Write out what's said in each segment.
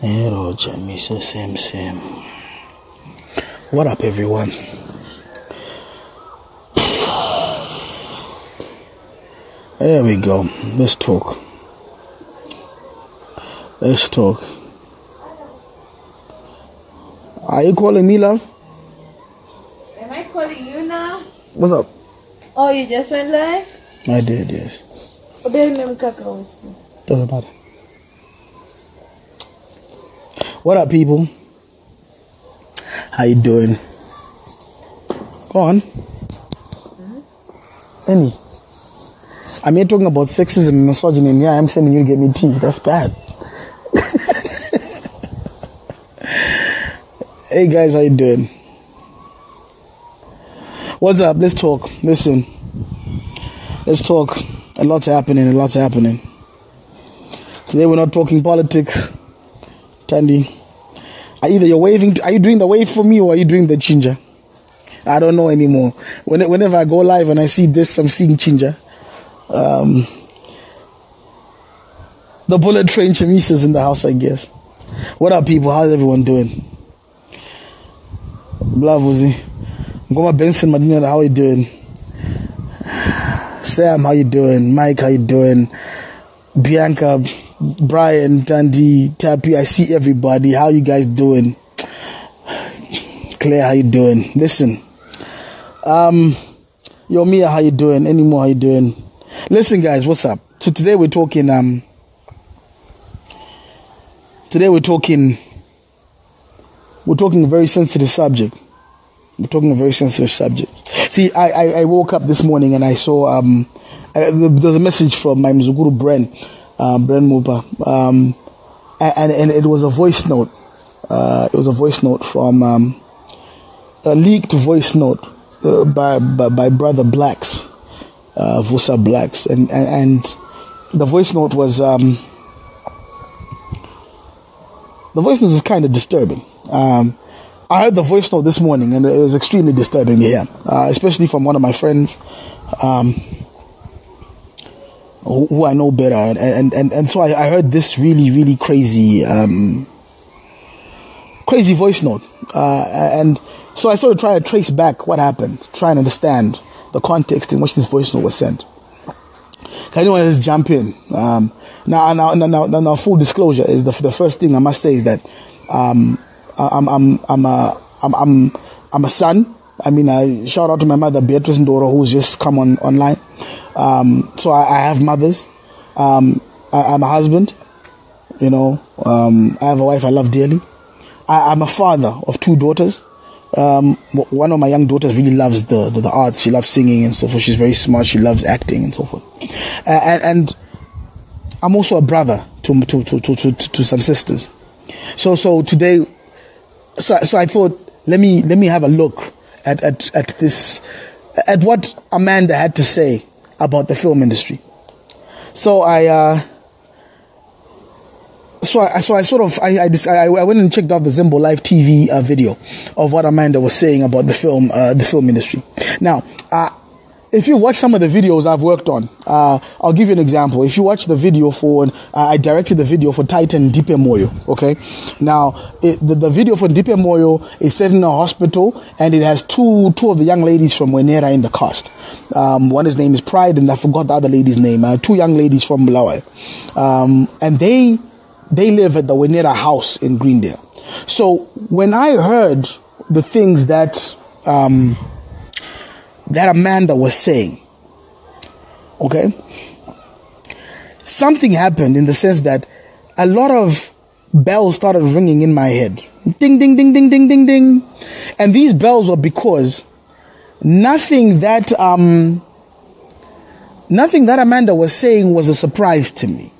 Hello, Jamisa, same. What up, everyone? There we go. Let's talk. Are you calling me, love? Am I calling you now? What's up? Oh, you just went live? I did, yes. Doesn't matter. What up, people? How you doing? Go on. Any. I'm here talking about sexism and misogyny, and yeah, I'm sending you to get me tea. That's bad. Hey guys, how you doing? What's up? Let's talk. Listen. Let's talk. A lot's happening. Today we're not talking politics. Tandy. Are you doing the wave for me or are you doing the ginger? I don't know anymore. Whenever I go live and I see this, I'm seeing ginger. The bullet train chamisa's in the house, I guess. What up, people? How's everyone doing? Vusa. Ngoma Benson Madina, how you doing? Sam, how you doing? Mike, how you doing? Bianca, Brian, Tandy, Tappy, I see everybody. How you guys doing? Claire, how you doing? Listen. Yo, Mia, how you doing? Anymore, how you doing? Listen, guys, what's up? So today we're talking a very sensitive subject. See, I woke up this morning and I saw there's a message from my Mzukuru Bren Mupa, and it was a voice note. It was a voice note from a leaked voice note by brother Blaqs, Vusa Blaqs, and the voice note was kind of disturbing. I heard the voice note this morning and it was extremely disturbing to hear, especially from one of my friends who I know better, and so I heard this really crazy voice note, and so I sort of tried to trace back what happened, try and understand the context in which this voice note was sent. I didn't want to just jump in. Now, full disclosure is the first thing I must say is that I'm a son. I mean, I shout out to my mother Beatrice Ndoro, who's just come online. So I have mothers. I'm a husband. You know, I have a wife I love dearly. I'm a father of two daughters. One of my young daughters really loves the arts. She loves singing and so forth. She's very smart. She loves acting and so forth. And I'm also a brother to some sisters. So today, so I thought let me have a look at what Amanda had to say about the film industry. So I went and checked out the Zimbo Live TV video of what Amanda was saying about the film industry. Now, if you watch some of the videos I've worked on, I'll give you an example. If you watch the video I directed the video for Titan Dipe Moyo, okay? Now, the video for Dipe Moyo is set in a hospital, and it has two of the young ladies from Wenera in the cast. One's name is Pride, and I forgot the other lady's name. Two young ladies from Bulawayo. And they live at the Wenera house in Greendale. So when I heard the things that Amanda was saying, okay, something happened in the sense that a lot of bells started ringing in my head. Ding, ding, ding, ding, ding, ding, ding. And these bells were because nothing that Amanda was saying was a surprise to me.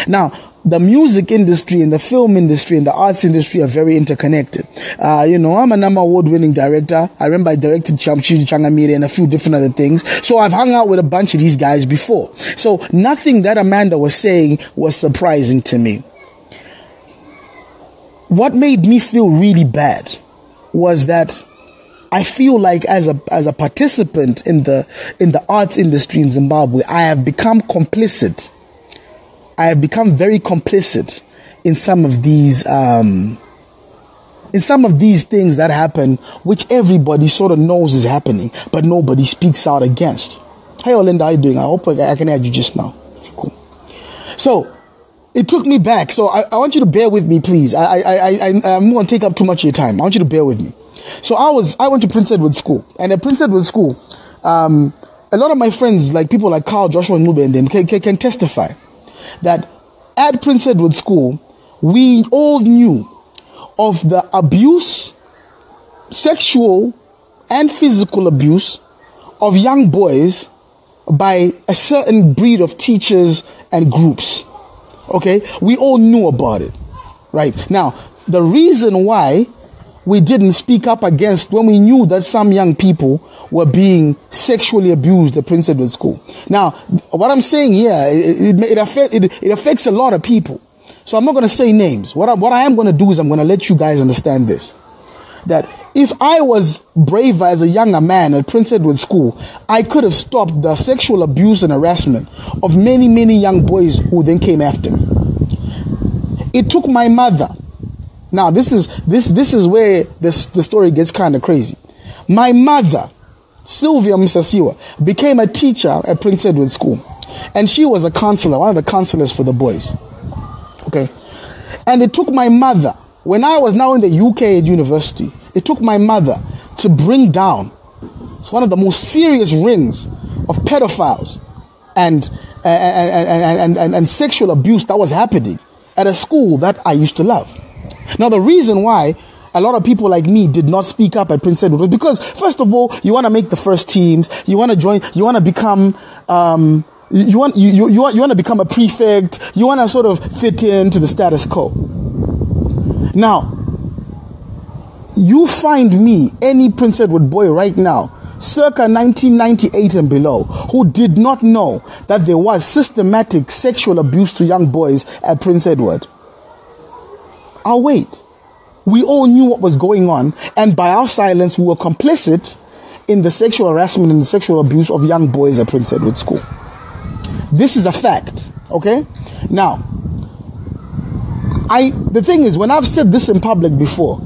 Now, the music industry and the film industry and the arts industry are very interconnected. I'm a number award-winning director. I remember I directed Chamchi Changamire and a few different other things. So I've hung out with a bunch of these guys before. So nothing that Amanda was saying was surprising to me. What made me feel really bad was that I feel like as a participant in the arts industry in Zimbabwe, I have become complicit. I have become very complicit in some of these things that happen, which everybody sort of knows is happening, but nobody speaks out against. Hey, Olinda, how you doing? I hope I can add you just now. Cool. So it took me back. So I want you to bear with me, please. I'm going to take up too much of your time. I want you to bear with me. So I went to Prince Edward School, and at Prince Edward School, a lot of my friends, like people like Carl, Joshua, and Nube, and them can testify that at Prince Edward School, we all knew of the abuse, sexual and physical abuse of young boys by a certain breed of teachers and groups. Okay, we all knew about it, right? Now, the reason why we didn't speak up against when we knew that some young people were being sexually abused at Prince Edward School. Now, what I'm saying here, it affects a lot of people. So I'm not going to say names. What I am going to do is I'm going to let you guys understand this. That if I was braver as a younger man at Prince Edward School, I could have stopped the sexual abuse and harassment of many, many young boys who then came after me. It took my mother. Now, this is where the story gets kind of crazy. My mother, Sylvia Musasiwa, became a teacher at Prince Edward School. And she was a counselor, one of the counselors for the boys. Okay. And it took my mother, when I was now in the UK at university, it took my mother to bring down, it's one of the most serious rings of pedophiles and sexual abuse that was happening at a school that I used to love. Now, the reason why a lot of people like me did not speak up at Prince Edward was because, first of all, you want to make the first teams, you want to join, you want to become, you want to become a prefect, you want to sort of fit into the status quo. Now, you find me, any Prince Edward boy right now, circa 1998 and below, who did not know that there was systematic sexual abuse to young boys at Prince Edward. I'll wait. We all knew what was going on, and by our silence, we were complicit in the sexual harassment and the sexual abuse of young boys at Prince Edward School. This is a fact, okay? Now, the thing is, when I've said this in public before,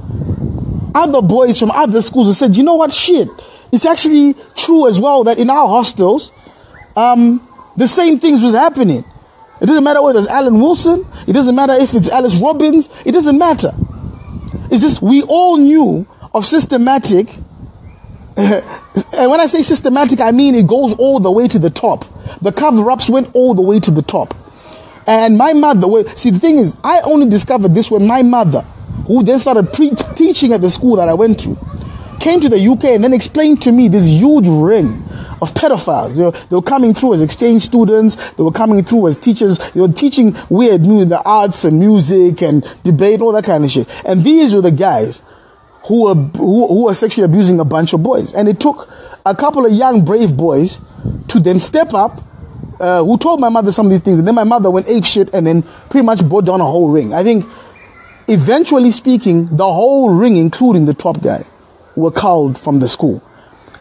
other boys from other schools have said, you know what, shit, it's actually true as well that in our hostels, the same things was happening. It doesn't matter whether it's Alan Wilson, it doesn't matter if it's Alice Robbins, it doesn't matter. It's just we all knew of systematic, and when I say systematic, I mean it goes all the way to the top. The cover-ups went all the way to the top. And my mother, see, the thing is, I only discovered this when my mother, who then started teaching at the school that I went to, came to the UK and then explained to me this huge ring of pedophiles. They were coming through as exchange students. They were coming through as teachers. They were teaching weird the arts and music and debate, all that kind of shit. And these were the guys who were sexually abusing a bunch of boys. And it took a couple of young, brave boys to then step up, who told my mother some of these things. And then my mother went ape shit and then pretty much brought down a whole ring. I think, eventually speaking, the whole ring, including the top guy, were culled from the school.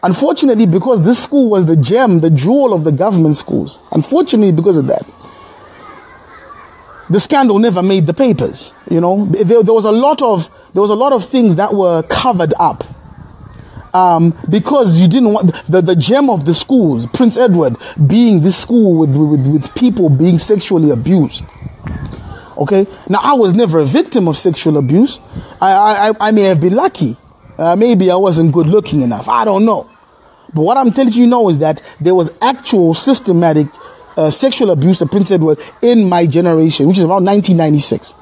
Unfortunately, because this school was the gem, the jewel of the government schools, unfortunately because of that, the scandal never made the papers. You know, there was a lot of things that were covered up, because you didn't want the gem of the schools, Prince Edward, being this school with people being sexually abused. Okay, now I was never a victim of sexual abuse. I may have been lucky. Maybe I wasn't good looking enough. I don't know. But what I'm telling you now is that there was actual systematic sexual abuse at Prince Edward in my generation, which is around 1996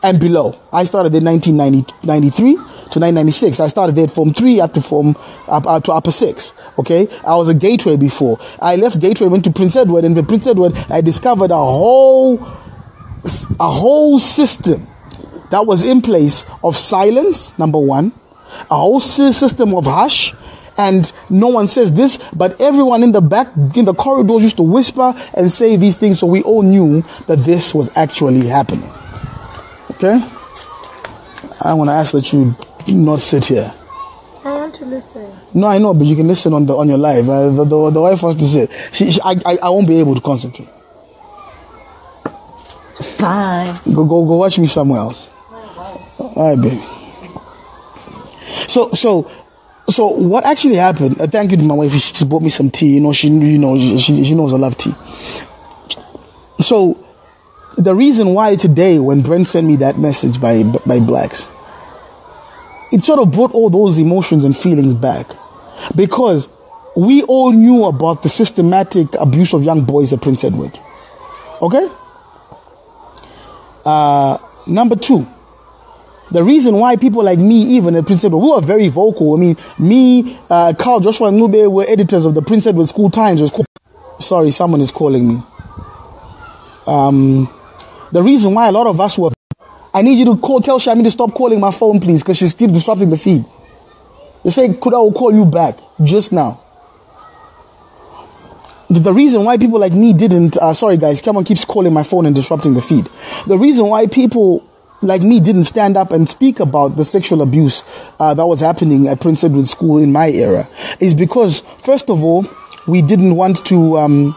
and below. I started in 1993 to 1996. I started there at Form 3 up to Upper 6. Okay, I was a Gateway before. I left Gateway, went to Prince Edward, and with Prince Edward, I discovered a whole system that was in place of silence, number one, a whole system of hush, and no one says this, but everyone in the back, in the corridors, used to whisper and say these things, so we all knew that this was actually happening. Okay? I want to ask that you not sit here. I want to listen. No, I know, but you can listen on your live. The wife wants to sit. I won't be able to concentrate. Fine. Go watch me somewhere else. All right, baby. So what actually happened? Thank you to my wife. She just bought me some tea. She knows I love tea. So the reason why today, when Brent sent me that message by Blaqs, it sort of brought all those emotions and feelings back, because we all knew about the systematic abuse of young boys at Prince Edward. Okay? Number two, the reason why people like me, even at Prince Edward, we were very vocal. I mean, me, Carl, Joshua, and Nube were editors of the Prince Edward School Times. Sorry, someone is calling me. The reason why a lot of us were... I need you to tell Shami to stop calling my phone, please, because she keeps disrupting the feed. They say, Kuda will call you back just now. The reason why people like me didn't... sorry, guys, Cameron keeps calling my phone and disrupting the feed. The reason why people like me didn't stand up and speak about the sexual abuse that was happening at Prince Edward School in my era is because, first of all, we didn't want to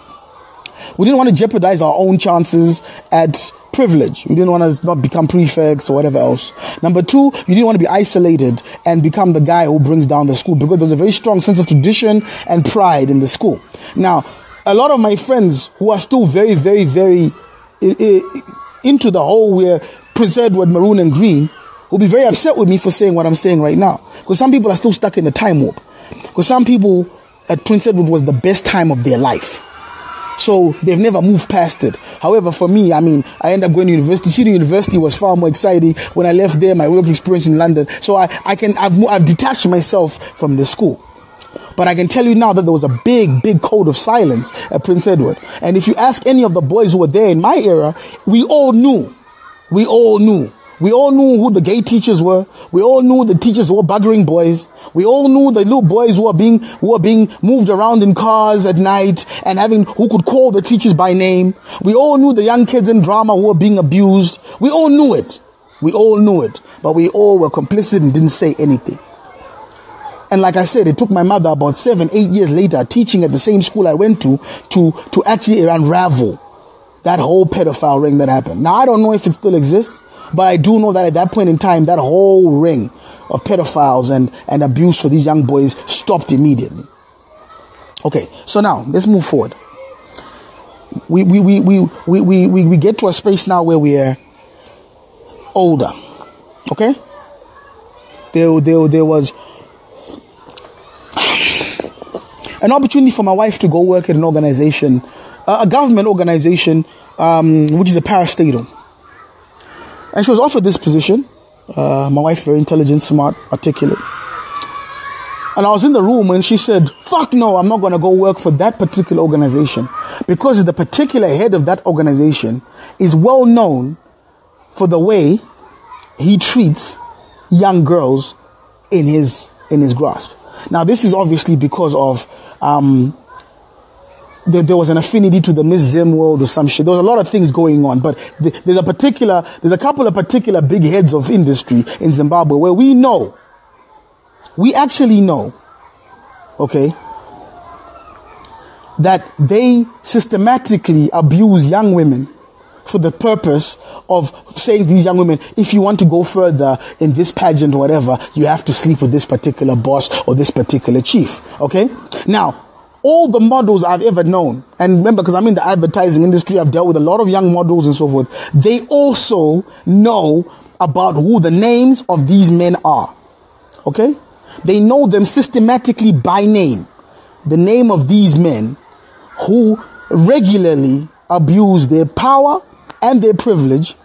jeopardize our own chances at privilege. We didn't want to not become prefects or whatever else. Number two, you didn't want to be isolated and become the guy who brings down the school, because there's a very strong sense of tradition and pride in the school. Now, a lot of my friends who are still very, very, very into the whole where Prince Edward, maroon and green, will be very upset with me for saying what I'm saying right now. Because some people are still stuck in the time warp. Because some people at Prince Edward was the best time of their life. So they've never moved past it. However, for me, I mean, I ended up going to university. City University was far more exciting. When I left there, my work experience in London. So I've detached myself from the school. But I can tell you now that there was a big, big code of silence at Prince Edward. And if you ask any of the boys who were there in my era, we all knew. We all knew. We all knew who the gay teachers were. We all knew the teachers who were buggering boys. We all knew the little boys who were being moved around in cars at night and who could call the teachers by name. We all knew the young kids in drama who were being abused. We all knew it. We all knew it. But we all were complicit and didn't say anything. And like I said, it took my mother about 7-8 years later, teaching at the same school I went to actually unravel that whole pedophile ring that happened. Now, I don't know if it still exists, but I do know that at that point in time, that whole ring of pedophiles and abuse for these young boys stopped immediately. Okay, so now let's move forward. We get to a space now where we are older. Okay, there was an opportunity for my wife to go work at an organization, a government organization, which is a parastatal. And she was offered this position. My wife, very intelligent, smart, articulate. And I was in the room when she said, fuck no, I'm not going to go work for that particular organization. Because the particular head of that organization is well known for the way he treats young girls in his grasp. Now, this is obviously because of there was an affinity to the Miss Zim world or some shit. There was a lot of things going on, but there's a couple of particular big heads of industry in Zimbabwe where we actually know, okay, that they systematically abuse young women for the purpose of saying to these young women, if you want to go further in this pageant or whatever, you have to sleep with this particular boss or this particular chief. Okay? Now, all the models I've ever known, and remember, because I'm in the advertising industry, I've dealt with a lot of young models and so forth, they also know about who the names of these men are. Okay? They know them systematically by name. The name of these men who regularly abuse their power and their privilege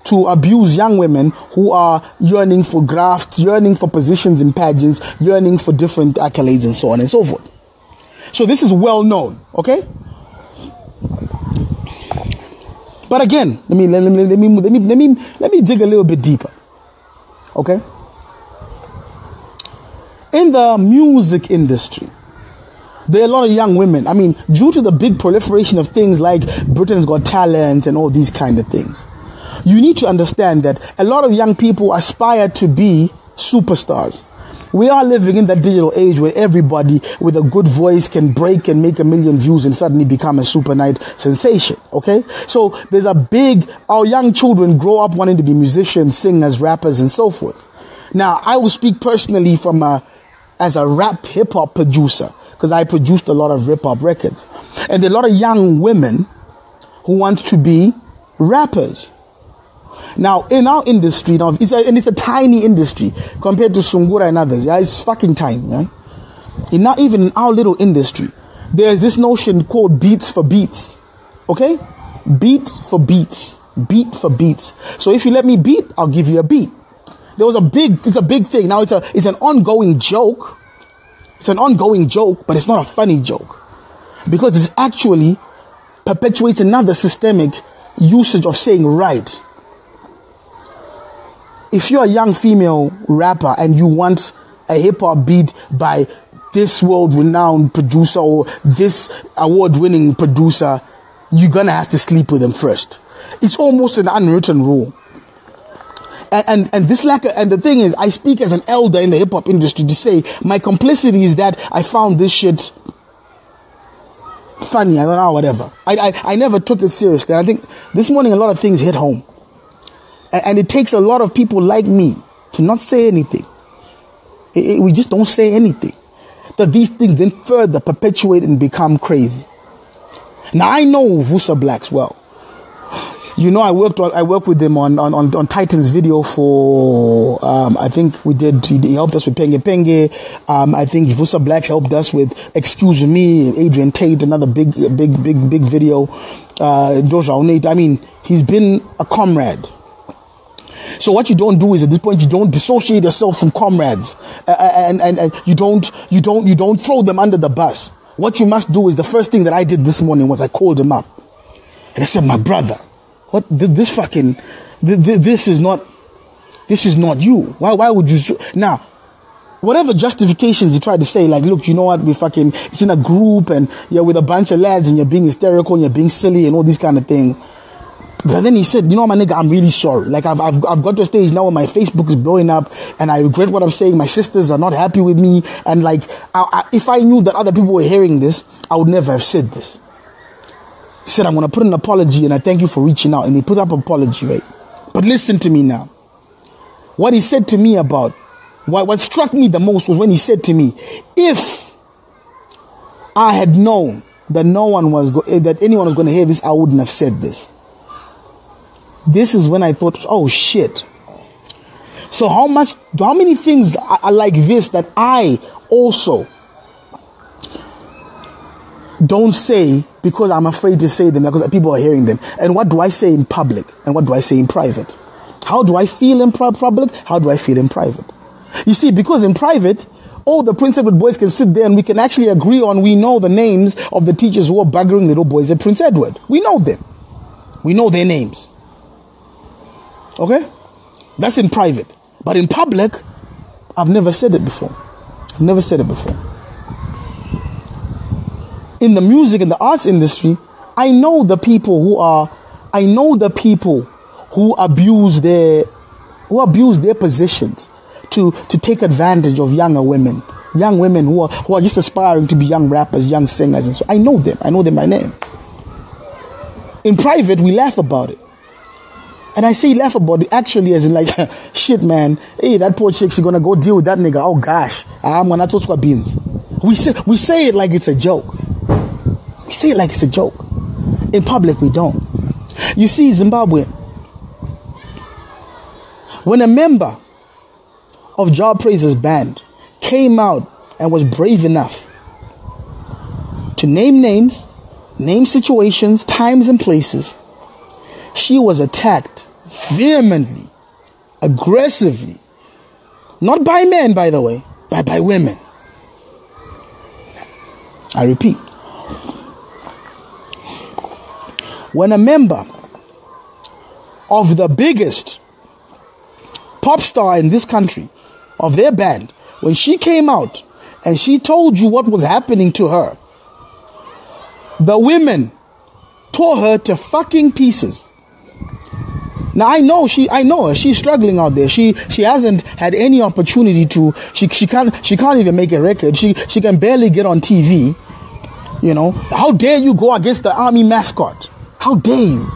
to abuse young women who are yearning for grafts, yearning for positions in pageants, yearning for different accolades and so on and so forth. So this is well known, okay? But again, let me dig a little bit deeper, okay? In the music industry, there are a lot of young women. I mean, due to the big proliferation of things like Britain's Got Talent and all these kind of things, you need to understand that a lot of young people aspire to be superstars. We are living in that digital age where everybody with a good voice can break and make 1 million views and suddenly become a super night sensation, okay? So there's our young children grow up wanting to be musicians, singers, rappers, and so forth. Now, I will speak personally as a rap hip-hop producer, because I produced a lot of hip-hop records. And there are a lot of young women who want to be rappers. Now, in our industry, it's a tiny industry compared to Sungura and others. Yeah, it's fucking tiny. Right? Even in our little industry, there's this notion called beats for beats. Okay? Beat for beats. Beat for beats. So if you let me beat, I'll give you a beat. It's a big thing. Now, it's an ongoing joke. It's an ongoing joke, but it's not a funny joke. Because it actually perpetuates another systemic usage of saying right. If you're a young female rapper and you want a hip-hop beat by this world-renowned producer or this award-winning producer, you're going to have to sleep with them first. It's almost an unwritten rule. And the thing is, I speak as an elder in the hip-hop industry to say my complicity is that I found this shit funny, I don't know, whatever. I never took it seriously. And I think this morning a lot of things hit home. And it takes a lot of people like me to not say anything. We just don't say anything. That these things then further perpetuate and become crazy. Now, I know Vusa Blaqs well. You know, I worked with him on Titan's video for, I think he helped us with Penge Penge. I think Vusa Blaqs helped us with Excuse Me, Adrian Tate, another big video. I mean, he's been a comrade. So what you don't do is at this point you don't dissociate yourself from comrades, and you don't throw them under the bus. What you must do is the first thing that I did this morning was I called him up, and I said, "My brother, what this is not you. Why would you now?" Whatever justifications he tried to say, like, look, you know what, it's in a group and you're with a bunch of lads and you're being hysterical and you're being silly and all these kind of things. But then he said, you know, my nigga, I'm really sorry. Like, I've got to a stage now where my Facebook is blowing up and I regret what I'm saying. My sisters are not happy with me. And like, if I knew that other people were hearing this, I would never have said this. He said, I'm going to put an apology and I thank you for reaching out. And he put up an apology, right? But listen to me now. What he said to me about, what struck me the most was when he said to me, if I had known that that anyone was going to hear this, I wouldn't have said this. This is when I thought, oh shit. So how many things are like this that I also don't say because I'm afraid to say them because people are hearing them? And what do I say in public? And what do I say in private? How do I feel in public? How do I feel in private? You see, because in private, all the Prince Edward boys can sit there and we can actually agree on, we know the names of the teachers who are buggering little boys at Prince Edward. We know them. We know their names. Okay? That's in private. But in public, I've never said it before. I've never said it before. In the music and the arts industry, I know the people who abuse their positions to take advantage of younger women. Young women who are just aspiring to be young rappers, young singers, and so I know them. I know them by name. In private, we laugh about it. And I say laugh about it actually as in like, shit, man. Hey, that poor chick, she's gonna go deal with that nigga. Oh gosh, I'm gonna talk to beans. We say it like it's a joke. We say it like it's a joke. In public, we don't. You see, Zimbabwe, when a member of Jah Praise's band came out and was brave enough to name names, name situations, times and places, she was attacked vehemently, aggressively, not by men, by the way, but by women. I repeat, when a member of the biggest pop star in this country, of their band, when she came out and she told you what was happening to her, the women tore her to fucking pieces. Now I know her. She's struggling out there. She hasn't had any opportunity to. She can't even make a record. She can barely get on TV. You know, how dare you go against the army mascot? How dare you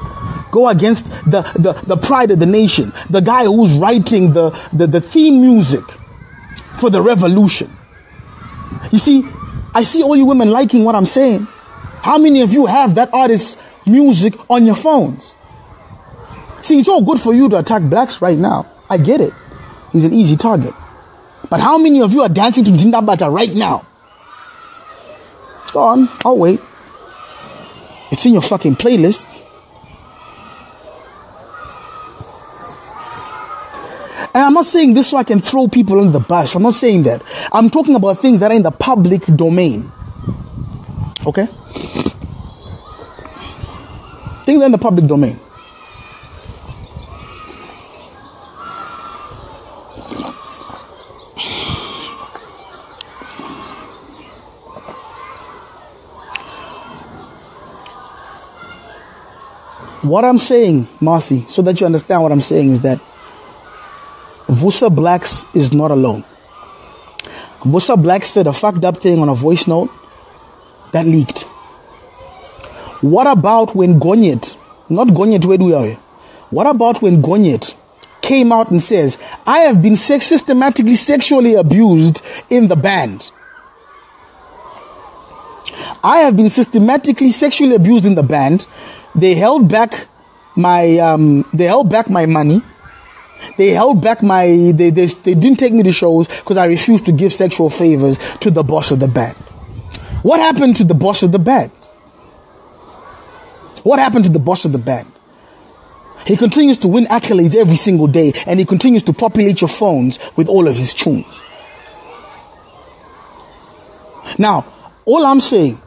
go against the pride of the nation, the guy who's writing the theme music for the revolution? You see, I see all you women liking what I'm saying. How many of you have that artist's music on your phones? See, it's all good for you to attack Blaqs right now. I get it. He's an easy target. But how many of you are dancing to Jindabata right now? Go on, I'll wait. It's in your fucking playlists. And I'm not saying this so I can throw people under the bus. I'm not saying that. I'm talking about things that are in the public domain. Okay? Things that are in the public domain. What I'm saying, Marcy, so that you understand what I'm saying, is that Vusa Blaqs is not alone. Vusa Blaqs said a fucked up thing on a voice note that leaked. What about when Gonyet, not Gonyet Weduyao, what about when Gonyet came out and says, I have been systematically sexually abused in the band. I have been systematically sexually abused in the band. They held back my money. They held back they didn't take me to shows because I refused to give sexual favors to the boss of the band. What happened to the boss of the band? What happened to the boss of the band? He continues to win accolades every single day, and he continues to populate your phones with all of his tunes. Now, all I'm saying,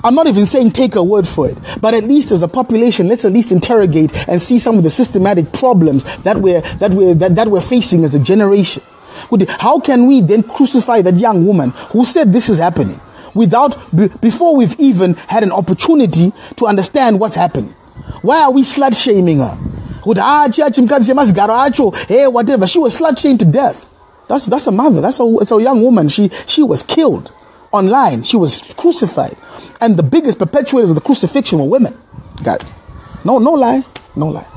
I'm not even saying take a word for it, but at least as a population, let's at least interrogate and see some of the systematic problems that we're facing as a generation. How can we then crucify that young woman who said this is happening before we've even had an opportunity to understand what's happening? Why are we slut shaming her? Hey, whatever. She was slut shamed to death. That's a mother. It's a young woman. She was killed online. She was crucified. And the biggest perpetuators of the crucifixion were women. Guys. No lie. No lie.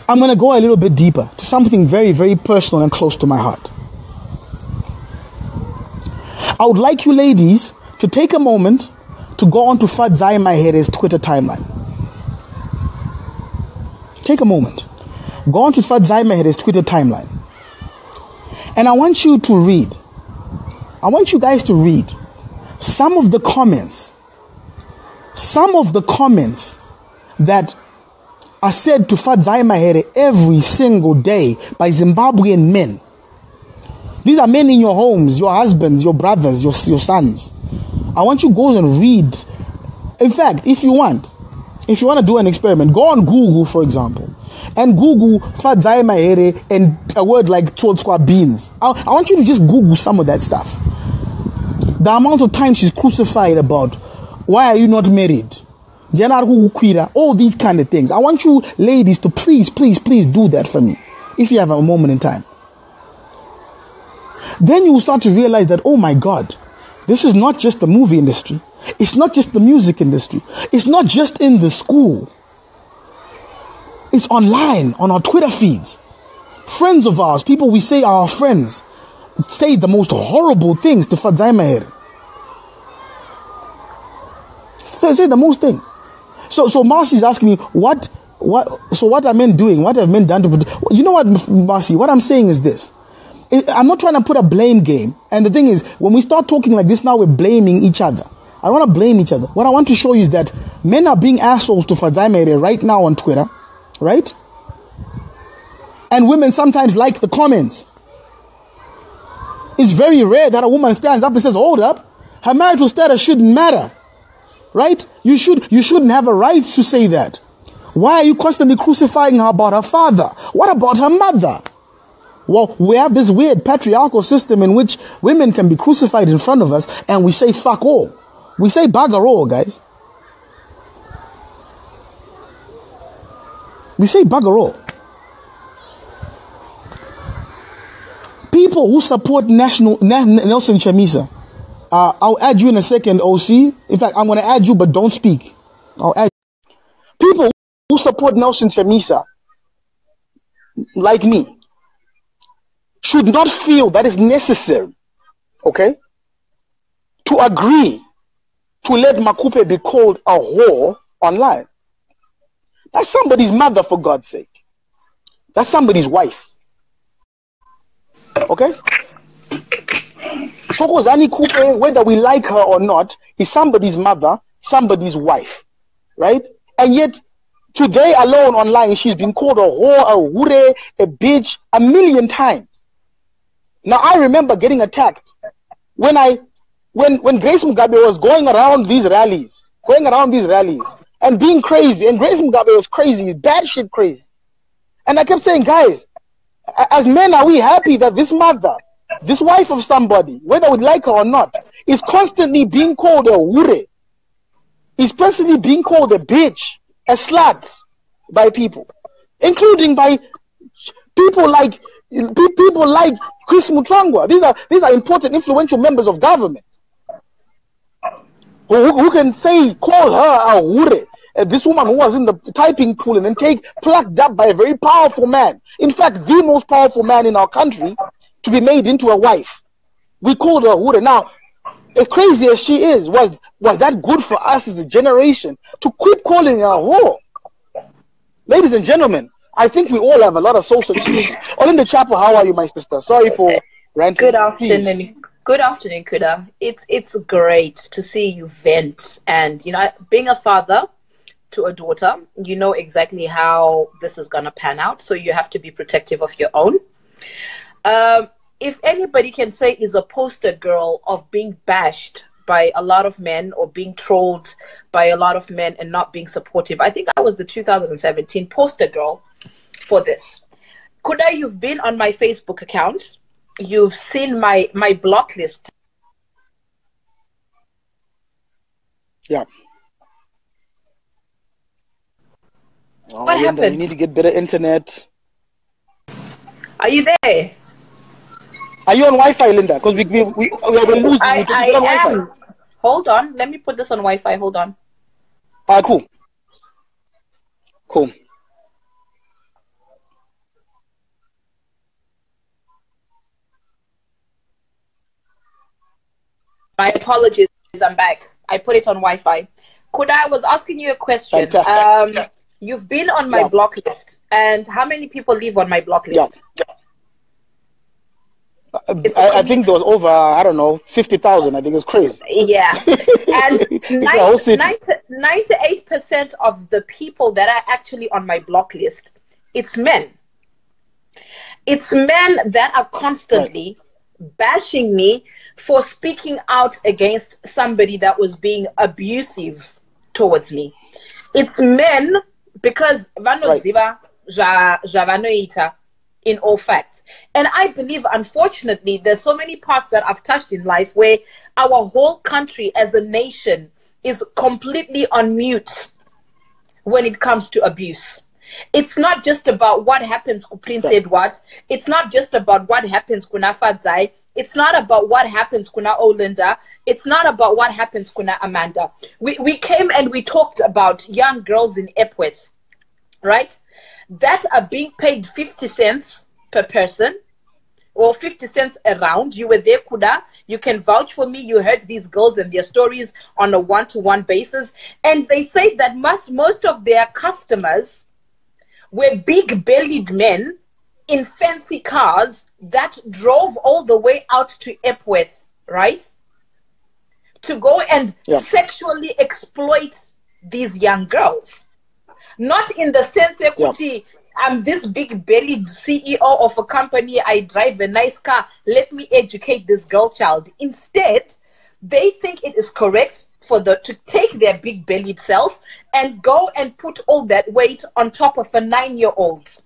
I'm going to go a little bit deeper to something very, very personal and close to my heart. I would like you ladies to take a moment to go on to Fadzai Mahere's Twitter timeline. Take a moment. Go on to Fadzai Mahere's Twitter timeline. And I want you to read. I want you guys to read some of the comments. Some of the comments that are said to Fadzai Mahere every single day by Zimbabwean men. These are men in your homes, your husbands, your brothers, your sons. I want you to go and read. In fact, if you want to do an experiment, go on Google, for example, and Google Fadzai Mahere and a word like Tsotswa beans. I want you to just Google some of that stuff. The amount of time she's crucified about, why are you not married? All these kind of things. I want you ladies to please do that for me, if you have a moment in time. Then you will start to realize that, oh my God, this is not just the movie industry. It's not just the music industry. It's not just in the school. It's online, on our Twitter feeds. Friends of ours, people we say are our friends, say the most horrible things to Fadzai Mahere. Say the most things. So Marcy's asking me, what are men doing? What have men done to... You know what, Marcy, what I'm saying is this. I'm not trying to put a blame game. And the thing is, when we start talking like this, now we're blaming each other. I don't want to blame each other. What I want to show you is that men are being assholes to Fadzai Mahere right now on Twitter. Right? And women sometimes like the comments. It's very rare that a woman stands up and says, hold up, her marital status shouldn't matter. Right? You shouldn't have a right to say that. Why are you constantly crucifying her about her father? What about her mother? Well, we have this weird patriarchal system in which women can be crucified in front of us and we say fuck all. We say bugger all, guys. We say bugger all. People who support Nelson Chamisa, I'll add you in a second, OC. In fact, I'm going to add you, but don't speak. I'll add you. People who support Nelson Chamisa, like me, should not feel that is necessary, okay, to agree to let Makupe be called a whore online. That's somebody's mother, for God's sake. That's somebody's wife. Okay? Thokozani Kupe, whether we like her or not, is somebody's mother, somebody's wife. Right? And yet, today alone online, she's been called a whore, a hure, a bitch, a million times. Now, I remember getting attacked when Grace Mugabe was going around these rallies, and being crazy. And Grace Mugabe was crazy, bad shit crazy. And I kept saying, guys, as men, are we happy that this mother, this wife of somebody, whether we like her or not, is constantly being called a hure, is constantly being called a bitch, a slut by people, including by people like Chris Mutrangwa. These are important, influential members of government who can call her a hure. This woman who was in the typing pool and then plucked up by a very powerful man. In fact, the most powerful man in our country, to be made into a wife. We called her hure. Now, as crazy as she is, was that good for us as a generation to quit calling her a whore? Ladies and gentlemen, I think we all have a lot of social skills. Olinda Chapo, how are you, my sister? Sorry for ranting. Good afternoon. Please. Good afternoon, Kuda. It's great to see you vent. And, you know, being a father to a daughter, you know exactly how this is going to pan out. So you have to be protective of your own. If anybody can say is a poster girl of being bashed by a lot of men or being trolled by a lot of men and not being supportive, I think I was the 2017 poster girl for this. Kuda, you've been on my Facebook account. You've seen my block list. Yeah. What happened? You need to get better internet. Are you there? Are you on Wi-Fi, Linda? Because we are losing. I am. Hold on. Let me put this on Wi-Fi. Hold on. Cool. Cool. My apologies. I'm back. I put it on Wi-Fi. Kuda, I was asking you a question. Fantastic. You've been on my block list. And how many people live on my block list? I think there was over, I don't know, 50,000. I think it's crazy. Yeah. And 98% of the people that are actually on my block list, it's men. It's men that are constantly bashing me for speaking out against somebody that was being abusive towards me. It's men because in all facts. And I believe, unfortunately, there's so many parts that I've touched in life where our whole country as a nation is completely on mute when it comes to abuse. It's not just about what happens to Prince Edward. It's not just about what happens to Nafadzai. It's not about what happens to Olinda. It's not about what happens to Amanda. We came and we talked about young girls in Epworth, right? That are being paid 50 cents per person or 50 cents around. You were there, Kuda. You can vouch for me. You heard these girls and their stories on a one-to-one basis. And they say that most of their customers were big-bellied men in fancy cars that drove all the way out to Epworth, right? To go and sexually exploit these young girls. Not in the sense, I'm this big-bellied CEO of a company, I drive a nice car, let me educate this girl child. Instead, they think it is correct to take their big-bellied self and go and put all that weight on top of a 9-year-old.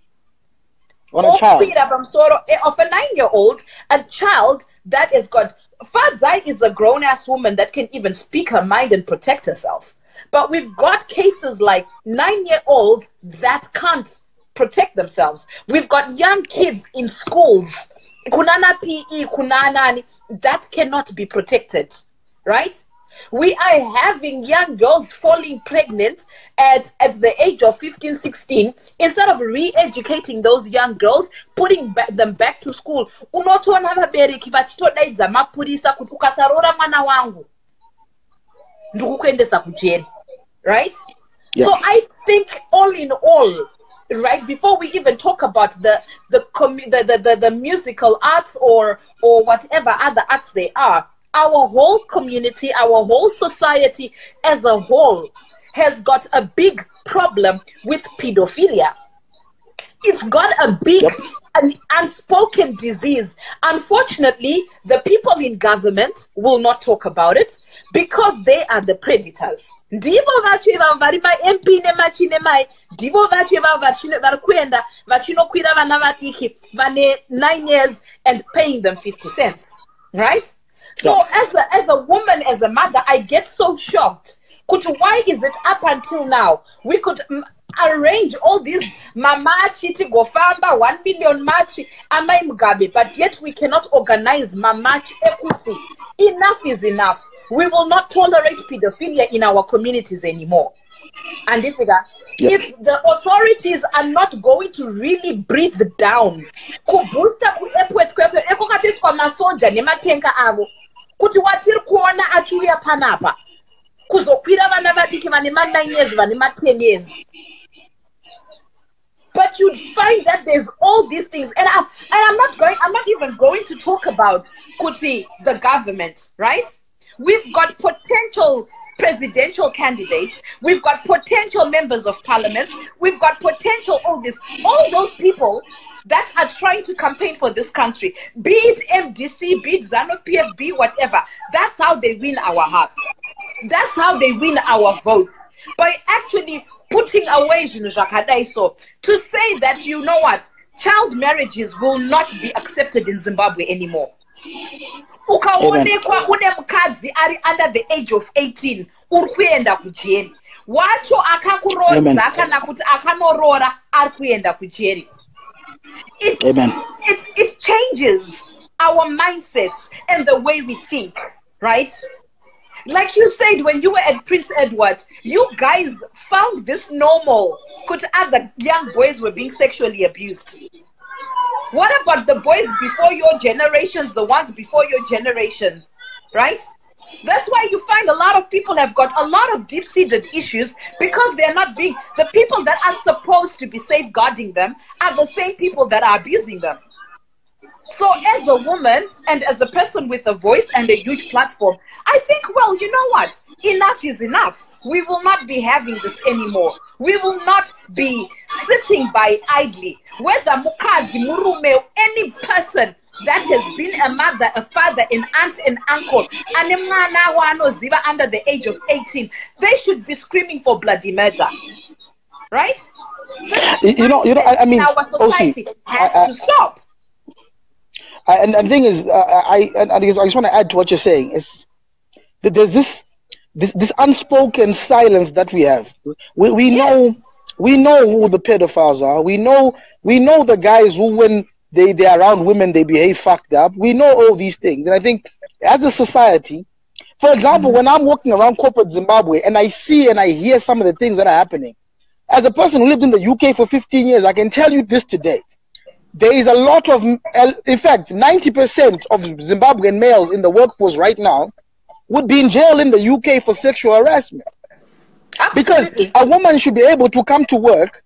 On a child. Of a 9-year-old, a child that has got... Fadzai is a grown-ass woman that can even speak her mind and protect herself. But we've got cases like 9-year-olds that can't protect themselves. We've got young kids in schools, kunana PE, kunana, that cannot be protected, right? We are having young girls falling pregnant at the age of 15, 16. Instead of re-educating those young girls, putting them back to school. Unotona vabereki vachitodaidza mapurisa kuti ukasarora mwana wangu ndikukuendesa kujeri, right? Yeah. So I think all in all, right, before we even talk about the musical arts or whatever other arts they are, our whole community, our whole society as a whole has got a big problem with pedophilia. It's got a big an unspoken disease. Unfortunately, the people in government will not talk about it because they are the predators. Ndivo vacho ivavo vari ma-MP nemachine mai, ndivo vacho ivavo vari kuenda vachinokwira vana vadiki vane 9 years and paying them 50 cents, right? So as a woman, as a mother, I get so shocked. Why is it up until now? We could arrange all these mamachi tigofamba 1 million machi amai mugabe, but yet we cannot organize mamachi equity. Enough is enough. We will not tolerate pedophilia in our communities anymore. And this if the authorities are not going to really breathe down, kubusta ku ekukatiswa masoja nematenka avo kuti watiri kuona achuya panapa kuzokwira vana vadiki vane ma9 years vane ma10 years. But you'd find that there's all these things, and I'm not even going to talk about Kuti, the government, right? We've got potential presidential candidates, we've got potential members of parliament, we've got potential all those people that are trying to campaign for this country, be it MDC, be it ZANU, PFB, whatever. That's how they win our hearts. That's how they win our votes. By actually putting away Jinuzakadaiso to say that, you know what, child marriages will not be accepted in Zimbabwe anymore. Ukaonekwa une mukadzi ari under the age of 18 uri kuenda kujeri. Wacho akakurodza kana kuti akanorora ari kuenda kujeri. It changes our mindsets and the way we think, right? Like you said, when you were at Prince Edward, you guys found this normal. Could other young boys were being sexually abused? What about the boys before your generations, the ones before your generation, right? That's why you find a lot of people have got a lot of deep-seated issues because they're not being, the people that are supposed to be safeguarding them are the same people that are abusing them. So as a woman and as a person with a voice and a huge platform, I think, well, you know what? Enough is enough. We will not be having this anymore. We will not be sitting by idly. Whether Mukadzi, Murume, any person that has been a mother, a father, an aunt, an uncle, and under the age of 18, they should be screaming for bloody murder. Right? I mean, our society has to stop. And the thing is, I just want to add to what you're saying is that there's this unspoken silence that we have. We know who the pedophiles are. We know the guys who, when they're around women, they behave fucked up. We know all these things, and I think as a society, for example, when I'm walking around corporate Zimbabwe and I see and I hear some of the things that are happening, as a person who lived in the UK for 15 years, I can tell you this today. There is a lot of, in fact, 90% of Zimbabwean males in the workforce right now would be in jail in the UK for sexual harassment. Absolutely. Because a woman should be able to come to work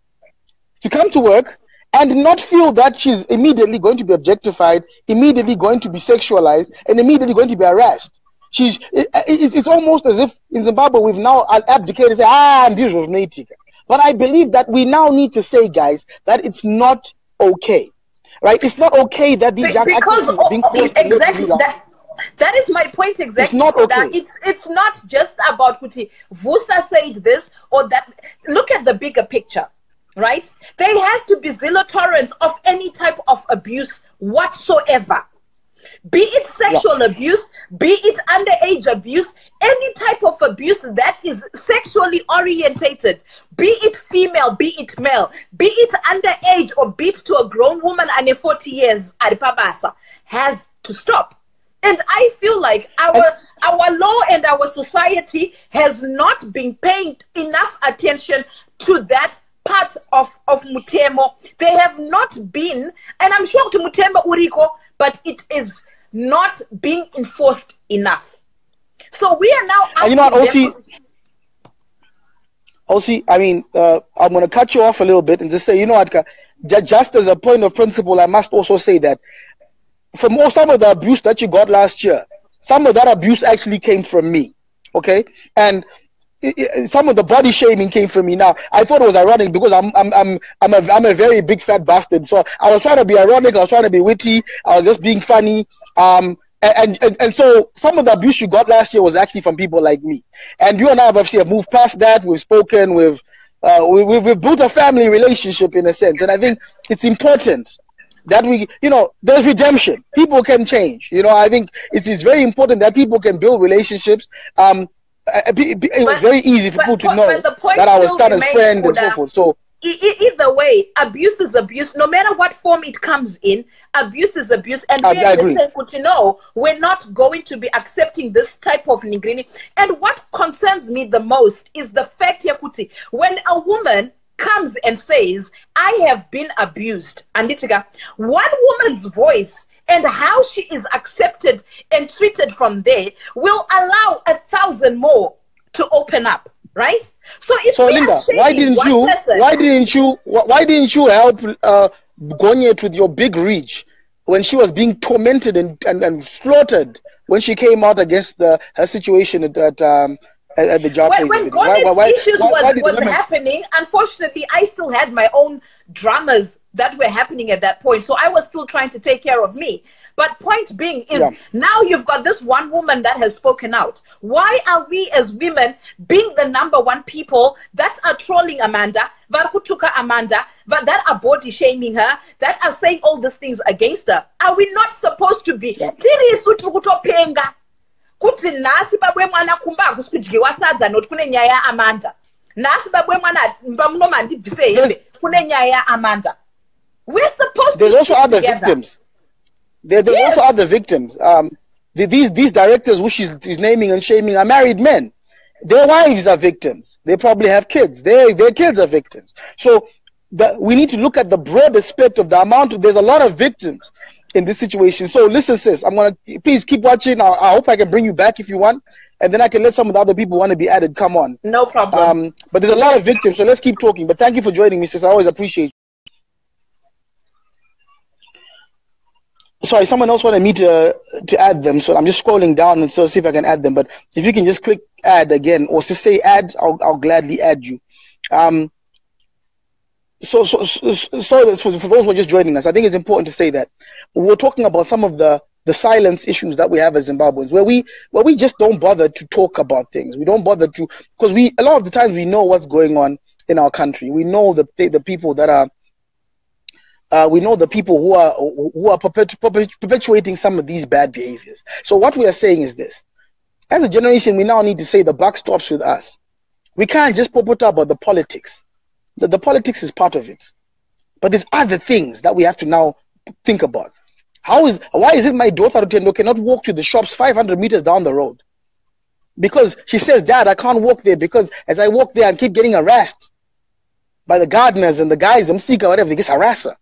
and not feel that she's immediately going to be objectified, immediately going to be sexualized, and immediately going to be harassed. It's almost as if in Zimbabwe we've now abdicated and say, but I believe that we now need to say, guys, that it's not okay. Right? It's not okay that these young actresses are being forced to live in these. That is my point exactly. It's not okay. It's not just about Kuti. Vusa said this or that. Look at the bigger picture, right? There has to be zero tolerance of any type of abuse whatsoever. Be it sexual abuse, be it underage abuse, any type of abuse that is sexually orientated, be it female, be it male, be it underage or be it to a grown woman under 40 years, has to stop. And I feel like our law and our society has not been paying enough attention to that part of Mutemo. They have not been, and I'm sure to Mutemo Uriko, but it is not being enforced enough. So we are now. And you know what, OC, I mean, I'm going to cut you off a little bit and just say, you know what, just as a point of principle, I must also say that from some of the abuse that you got last year, some of that abuse actually came from me, okay? And some of the body shaming came from me. Now, I thought it was ironic because I'm a very big fat bastard. So I was trying to be ironic. I was trying to be witty. I was just being funny. And so some of the abuse you got last year was actually from people like me. And you and I have obviously moved past that. We've spoken. We've built a family relationship in a sense. And I think it's important that we, you know, there's redemption. People can change. You know, I think it's very important that people can build relationships. It was very easy for people to know that I was Tana's friend and so forth. So either way, abuse is abuse. No matter what form it comes in, abuse is abuse. And we as to know we're not going to be accepting this type of nigrini. And what concerns me the most is the fact, Yakuti, when a woman comes and says, I have been abused, and it's one woman's voice and how she is accepted and treated from there will allow 1,000 more to open up, right? So Linda, why didn't you help Gonyet with your big reach when she was being tormented and slaughtered when she came out against her situation at the job? When Gonyet's issues was happening, unfortunately, I still had my own dramas that were happening at that point. So I was still trying to take care of me. But point being is now you've got this one woman that has spoken out. Why are we as women being the #1 people that are trolling Amanda, that are body shaming her, that are saying all these things against her? Are we not supposed to be? Kuti nasi babwe mwana kumba kusikudyiwa sadza not kune nyaya ya Amanda. Nasi babwe mwana mbamnoma ndibvise hembe kune nyaya ya Amanda. We're supposed there's to also other together. Victims. There's also other victims. These directors who she's naming and shaming are married men. Their wives are victims. They probably have kids. Their kids are victims. So we need to look at the broad aspect of the amount. There's a lot of victims in this situation. So listen, sis, I'm gonna please keep watching. I hope I can bring you back if you want, and then I can let some of the other people want to be added. Come on. No problem. But there's a lot of victims, so let's keep talking. But thank you for joining me, sis. I always appreciate you. Sorry, someone else wanted me to add them, so I'm just scrolling down and so see if I can add them. But if you can just click add again, or just say add, I'll gladly add you. So for those who are just joining us, I think it's important to say that we're talking about some of the silence issues that we have as Zimbabweans, where we just don't bother to talk about things. We don't bother to, because a lot of the times we know what's going on in our country. We know the people that are. We know the people who are perpetuating some of these bad behaviors. So what we are saying is this: as a generation, we now need to say the buck stops with us. We can't just put up about the politics. The politics is part of it, but there's other things that we have to now think about. Why is it my daughter Rutendo cannot walk to the shops 500 meters down the road? Because she says, Dad, I can't walk there because as I walk there, I keep getting harassed by the gardeners and the guys, Msika, whatever, they just harass her.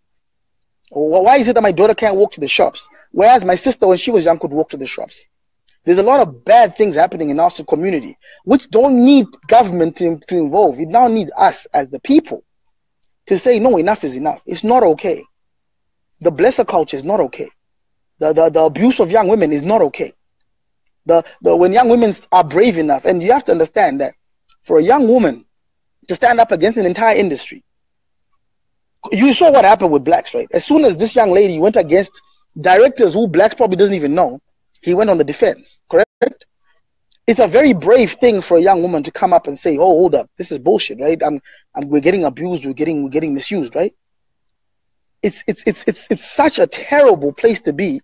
Why is it that my daughter can't walk to the shops? Whereas my sister, when she was young, could walk to the shops. There's a lot of bad things happening in our community, which don't need government to involve. It now needs us as the people to say, no, enough is enough. It's not okay. The blesser culture is not okay. The abuse of young women is not okay. When young women are brave enough, and you have to understand that for a young woman to stand up against an entire industry, you saw what happened with Blaqs, right? As soon as this young lady went against directors who Blaqs probably doesn't even know, he went on the defense, correct? It's a very brave thing for a young woman to come up and say, oh, hold up, this is bullshit, right? We're getting abused, we're getting misused, right? It's such a terrible place to be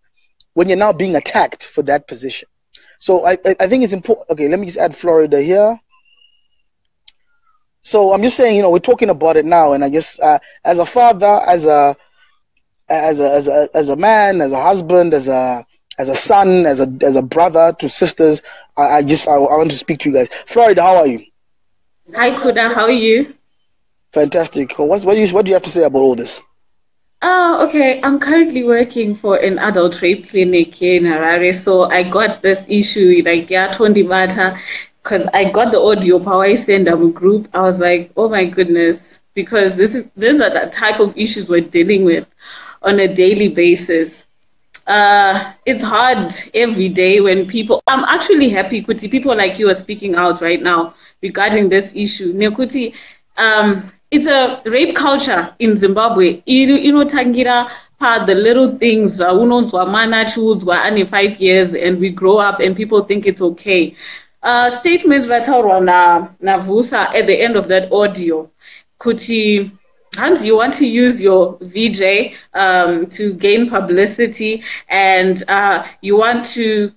when you're now being attacked for that position. So I think it's important. Okay, let me just add Florida here. So I'm just saying, we're talking about it now, and I just, as a father, as a man, as a husband, as a son, as a brother to sisters, I want to speak to you guys. Florida, how are you? Hi Kuda, how are you? Fantastic. What do you have to say about all this? Oh, okay. I'm currently working for an adult rape clinic here in Harare, so I got this issue like Tondimata, because I got the audio power I send a group. I was like, oh my goodness, because these are the type of issues we're dealing with on a daily basis. It's hard every day when I'm actually happy Kuti people like you are speaking out right now regarding this issue. Nekuti, it's a rape culture in Zimbabwe. Tangira the little things unonzwa mana chiudzwa ane 5 years and we grow up and people think it's okay. Statements rataurwa na Vusa at the end of that audio. Kuti, Hans, you want to use your VJ to gain publicity, and you want to,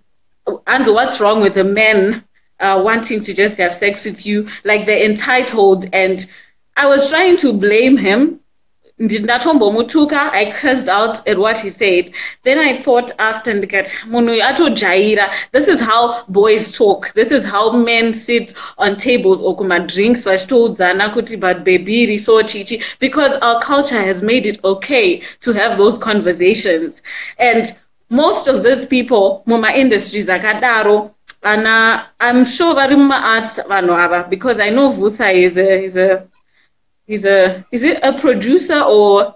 and what's wrong with the men wanting to just have sex with you, like they're entitled. And I was trying to blame him. I cursed out at what he said. Then I thought after, this is how boys talk. This is how men sit on tables or drinks because our culture has made it okay to have those conversations. And most of these people, muma industries akadaro, and I'm sure arts because I know Vusa is it a producer or,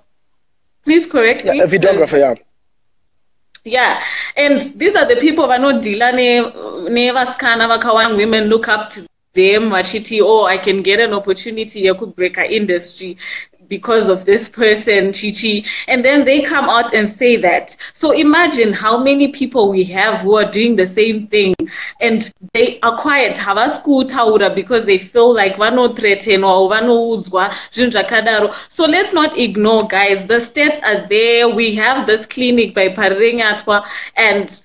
please correct me? A videographer, yeah. Yeah, and these are the people who are not women look up to them, Machiti, I can get an opportunity, I could break our industry because of this person, Chichi, and then they come out and say that. So imagine how many people we have who are doing the same thing, and they are quiet, because they feel like vano threaten or vano udzwa. So let's not ignore, guys. The stats are there. We have this clinic by Patriarchy, and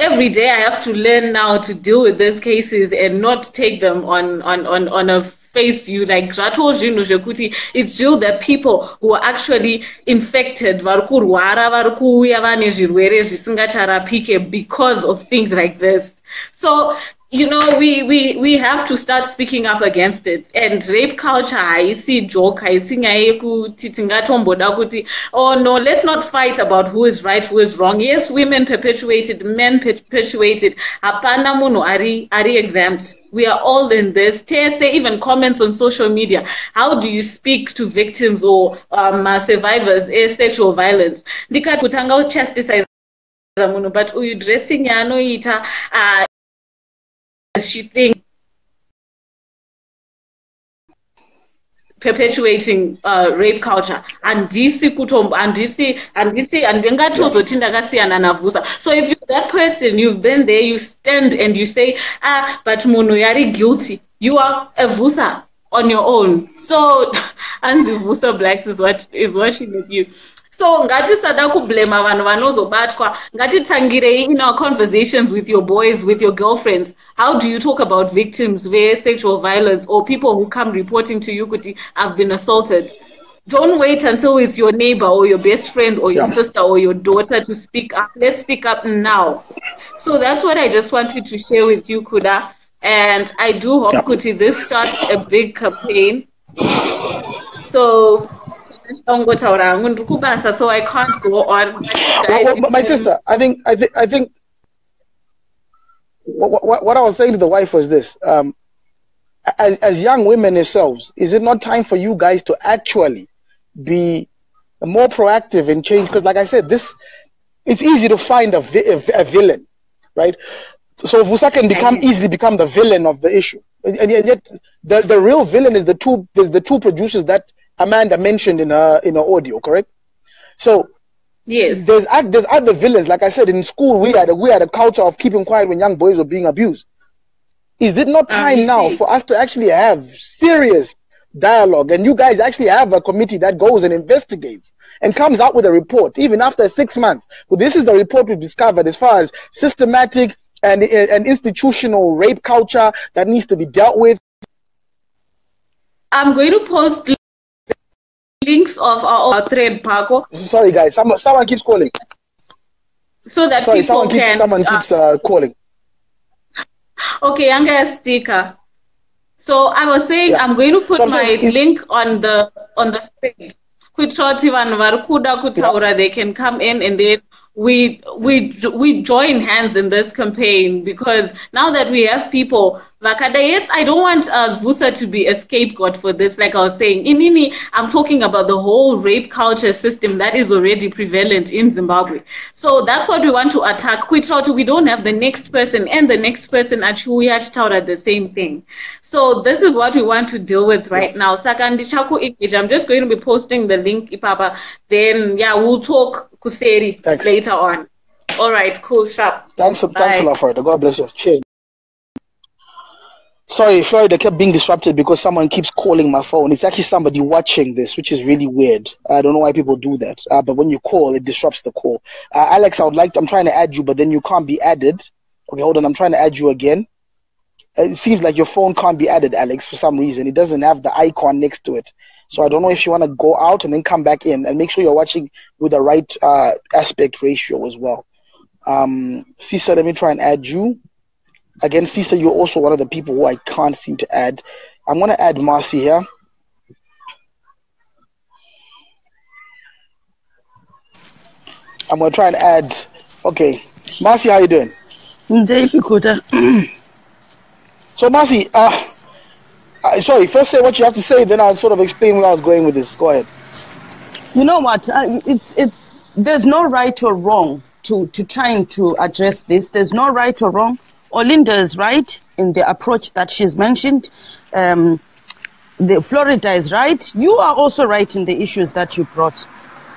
every day I have to learn now to deal with these cases and not take them on a face view. Like it's true that people who are actually infected because of things like this. So we have to start speaking up against it. And rape culture, I see joke, I see oh no, let's not fight about who is right, who is wrong. Yes, women perpetuated, men perpetuated. Hapana munu ari exempt. We are all in this. Say even comments on social media. How do you speak to victims or survivors of sexual violence? Ndikati kutanga chastise munu, but uyu dressing yanoita she thinks perpetuating rape culture and DC kutombo and DC and ndingatozoti ndakasiyana naVusa. So if you're that person, you've been there, you stand and you say, but munhu yari guilty, you are a Vusa on your own. So and the Vusa Blaqs is watching with you. So ngatisada kublema vanhu vanozobatwa, ngatitangirei in our conversations with your boys, with your girlfriends. How do you talk about victims of sexual violence or people who come reporting to you kuti have been assaulted? Don't wait until it's your neighbor or your best friend or your sister or your daughter to speak up. Let's speak up now. So that's what I just wanted to share with you, Kuda. And I do hope, Kuti, this starts a big campaign. So I can't go on. Well, my sister, I think what I was saying to the wife was this: as young women yourselves, is it not time for you guys to actually be more proactive in change? Because, like I said, it's easy to find a villain, right? So Vusa can easily become the villain of the issue, and yet the real villain is the two producers that Amanda mentioned in her audio, correct? So yes, there's other villains. Like I said, in school we had a culture of keeping quiet when young boys were being abused. Is it not time now for us to actually have serious dialogue, and you guys actually have a committee that goes and investigates and comes out with a report even after 6 months? Well, this is the report we've discovered as far as systematic and an institutional rape culture that needs to be dealt with. I'm going to post links of our thread, Paco. Sorry, guys. Someone keeps calling. So that someone keeps calling. Okay, I'm gonna sticker. So I was saying I'm going to put my link on the page. They can come in, and then we join hands in this campaign, because now that we have people, yes, I don't want Vusa to be a scapegoat for this. Like I was saying, Inini, I'm talking about the whole rape culture system that is already prevalent in Zimbabwe. So that's what we want to attack. We don't have the next person and the next person at the same thing. So this is what we want to deal with right now. Sakandi Chaku English. I'm just going to be posting the link, Ipapa. Then we'll talk Kuseri later on. All right, cool, sharp. Thanks a lot for it. God bless you. Cheers. Sorry, Floyd, I kept being disrupted because someone keeps calling my phone. It's actually somebody watching this, which is really weird. I don't know why people do that. But when you call, it disrupts the call. Alex, I'm trying to add you, but then you can't be added. Okay, hold on. I'm trying to add you again. It seems like your phone can't be added, Alex, for some reason. It doesn't have the icon next to it. So I don't know if you want to go out and then come back in, and make sure you're watching with the right aspect ratio as well. Cesar, let me try and add you. Again, Cesar, you're also one of the people who I can't seem to add. I'm going to add Marcy here. I'm going to try and add... Okay. Marcy, how you doing? So, Marcy, sorry, first say what you have to say, then I'll sort of explain where I was going with this. Go ahead. You know what? There's no right or wrong to trying to address this. There's no right or wrong. Olinda is right in the approach that she's mentioned. The Florida is right. You are also right in the issues that you brought.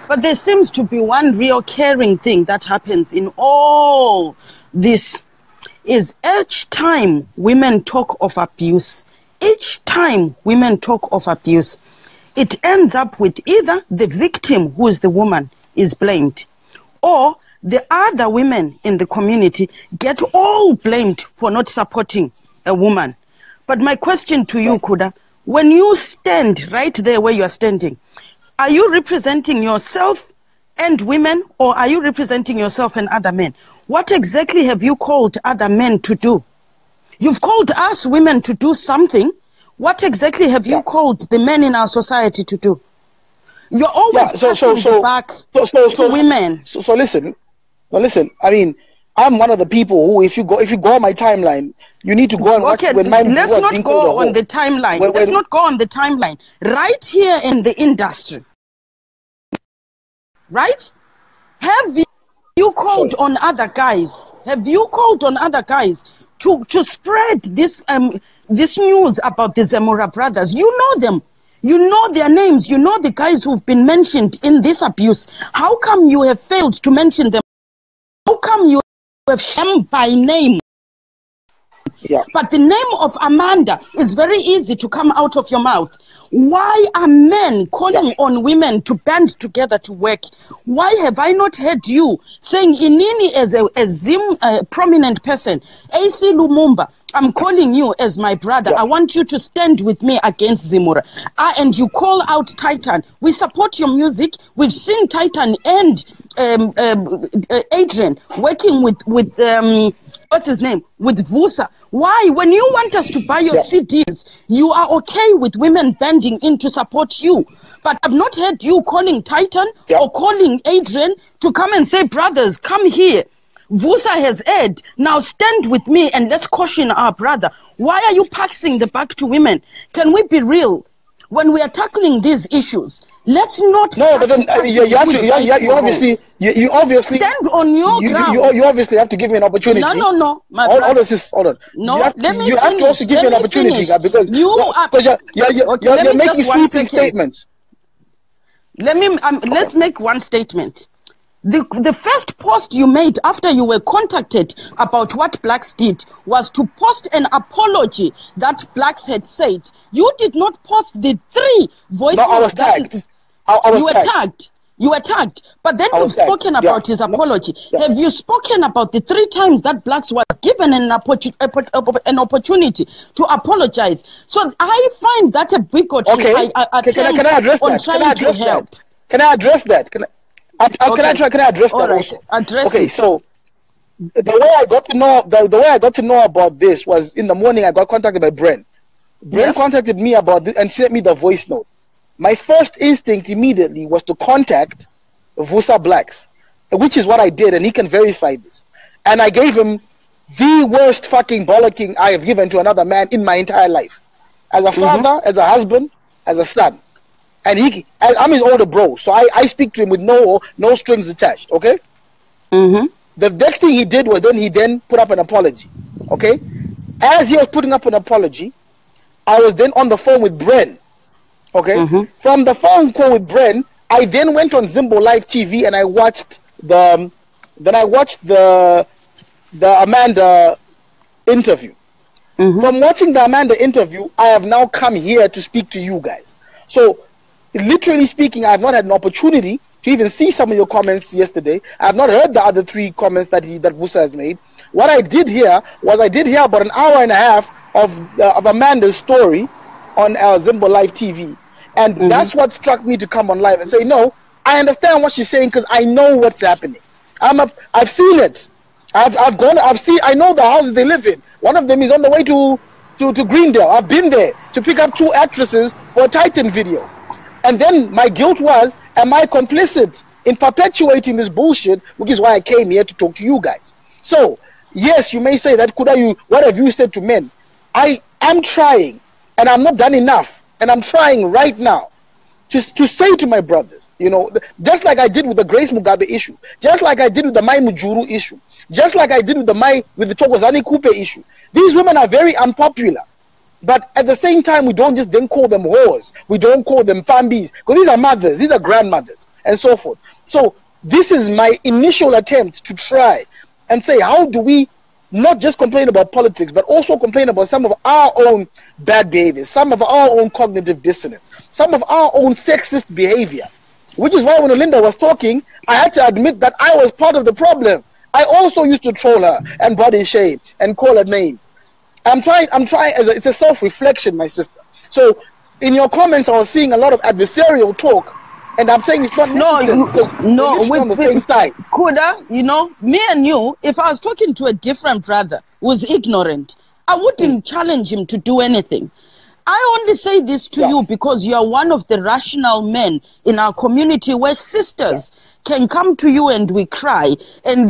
But there seems to be one real caring thing that happens in all this, is each time women talk of abuse, it ends up with either the victim, who is the woman, is blamed, or the other women in the community get all blamed for not supporting a woman. But my question to you, Kuda, when you stand right there where you are standing, are you representing yourself and women, or are you representing yourself and other men? What exactly have you called other men to do? You've called us women to do something. What exactly have you called the men in our society to do? You're always passing the back to women. So listen. I mean, I'm one of the people who, if you go on my timeline, you need to go and watch when my let's not go on the timeline. Let's not go on the timeline. Right here in the industry, right? Have you called on other guys? Have you called on other guys to spread this news about the Zemura brothers? You know them. You know their names. You know the guys who've been mentioned in this abuse. How come you have failed to mention them? How come you have shamed by name? Yeah. But the name of Amanda is very easy to come out of your mouth. Why are men calling on women to band together to work? Why have I not heard you saying Inini as a Zim prominent person, AC Lumumba, I'm calling you as my brother. I want you to stand with me against Zimura. And you call out Titan. We support your music. We've seen Titan and Adrian working with what's his name? With Vusa. Why? When you want us to buy your CDs, you are okay with women bending in to support you. But I've not heard you calling Titan or calling Adrian to come and say, brothers, come here. Vusa has aired. Now stand with me and let's caution our brother. Why are you passing the back to women? Can we be real? When we are tackling these issues, let's not. No, but then you obviously stand on your ground. You obviously have to give me an opportunity. No. Hold on. No, you have to also give me an opportunity because you're making sweeping statements. Let's make one statement. The first post you made after you were contacted about what Blaqs did was to post an apology that Blaqs had said. You did not post the 3 voice notes. I was tagged. You were tagged. You were tagged. But then you've spoken about his apology. Have you spoken about the 3 times that Blaqs was given an opportunity to apologize? So I find that a bigotry. Okay. Can I address that? Can I address that? Can I address that? Can I address that also? Address it. So the way I got to know about this was in the morning. I got contacted by Bren. Bren contacted me about this and sent me the voice note. My first instinct immediately was to contact Vusa Blaqs, which is what I did, and he can verify this. And I gave him the worst fucking bollocking I have given to another man in my entire life, as a father, as a husband, as a son. And I'm his older bro, so I speak to him with no strings attached. Okay. The next thing he did was he then put up an apology. Okay. As he was putting up an apology, I was then on the phone with Bren. Okay. From the phone call with Bren, I then went on Zimbo Live TV and I watched the Amanda interview. From watching the Amanda interview, I have now come here to speak to you guys. So, literally speaking, I have not had an opportunity to even see some of your comments yesterday. I have not heard the other 3 comments that Vusa has made. What I did here was about an hour and a half of Amanda's story on Zimbo Live TV. And that's what struck me to come on live and say, no, I understand what she's saying because I know what's happening. I've seen it. I know the houses they live in. One of them is on the way to Greendale. I've been there to pick up 2 actresses for a Titan video. And then my guilt was, am I complicit in perpetuating this bullshit, which is why I came here to talk to you guys. So, yes, you may say that, Kuda, what have you said to men? I am trying, and I'm not done enough. And I'm trying right now to say to my brothers, just like I did with the Grace Mugabe issue, just like I did with the Mai Mujuru issue, just like I did with the Thokozani Kupe issue. These women are very unpopular. But at the same time, we don't just then call them whores. We don't call them pambis. Because these are mothers, these are grandmothers, and so forth. So this is my initial attempt to try and say, how do we not just complain about politics, but also complain about some of our own bad behaviors, some of our own cognitive dissonance, some of our own sexist behavior. Which is why when Olinda was talking, I had to admit that I was part of the problem. I also used to troll her and body shame and call her names. I'm trying, it's a self-reflection, my sister. So in your comments, I was seeing a lot of adversarial talk. And I'm saying it's not necessary on the same side. Kuda, me and you, if I was talking to a different brother who was ignorant, I wouldn't challenge him to do anything. I only say this to you because you are one of the rational men in our community where sisters can come to you and we cry and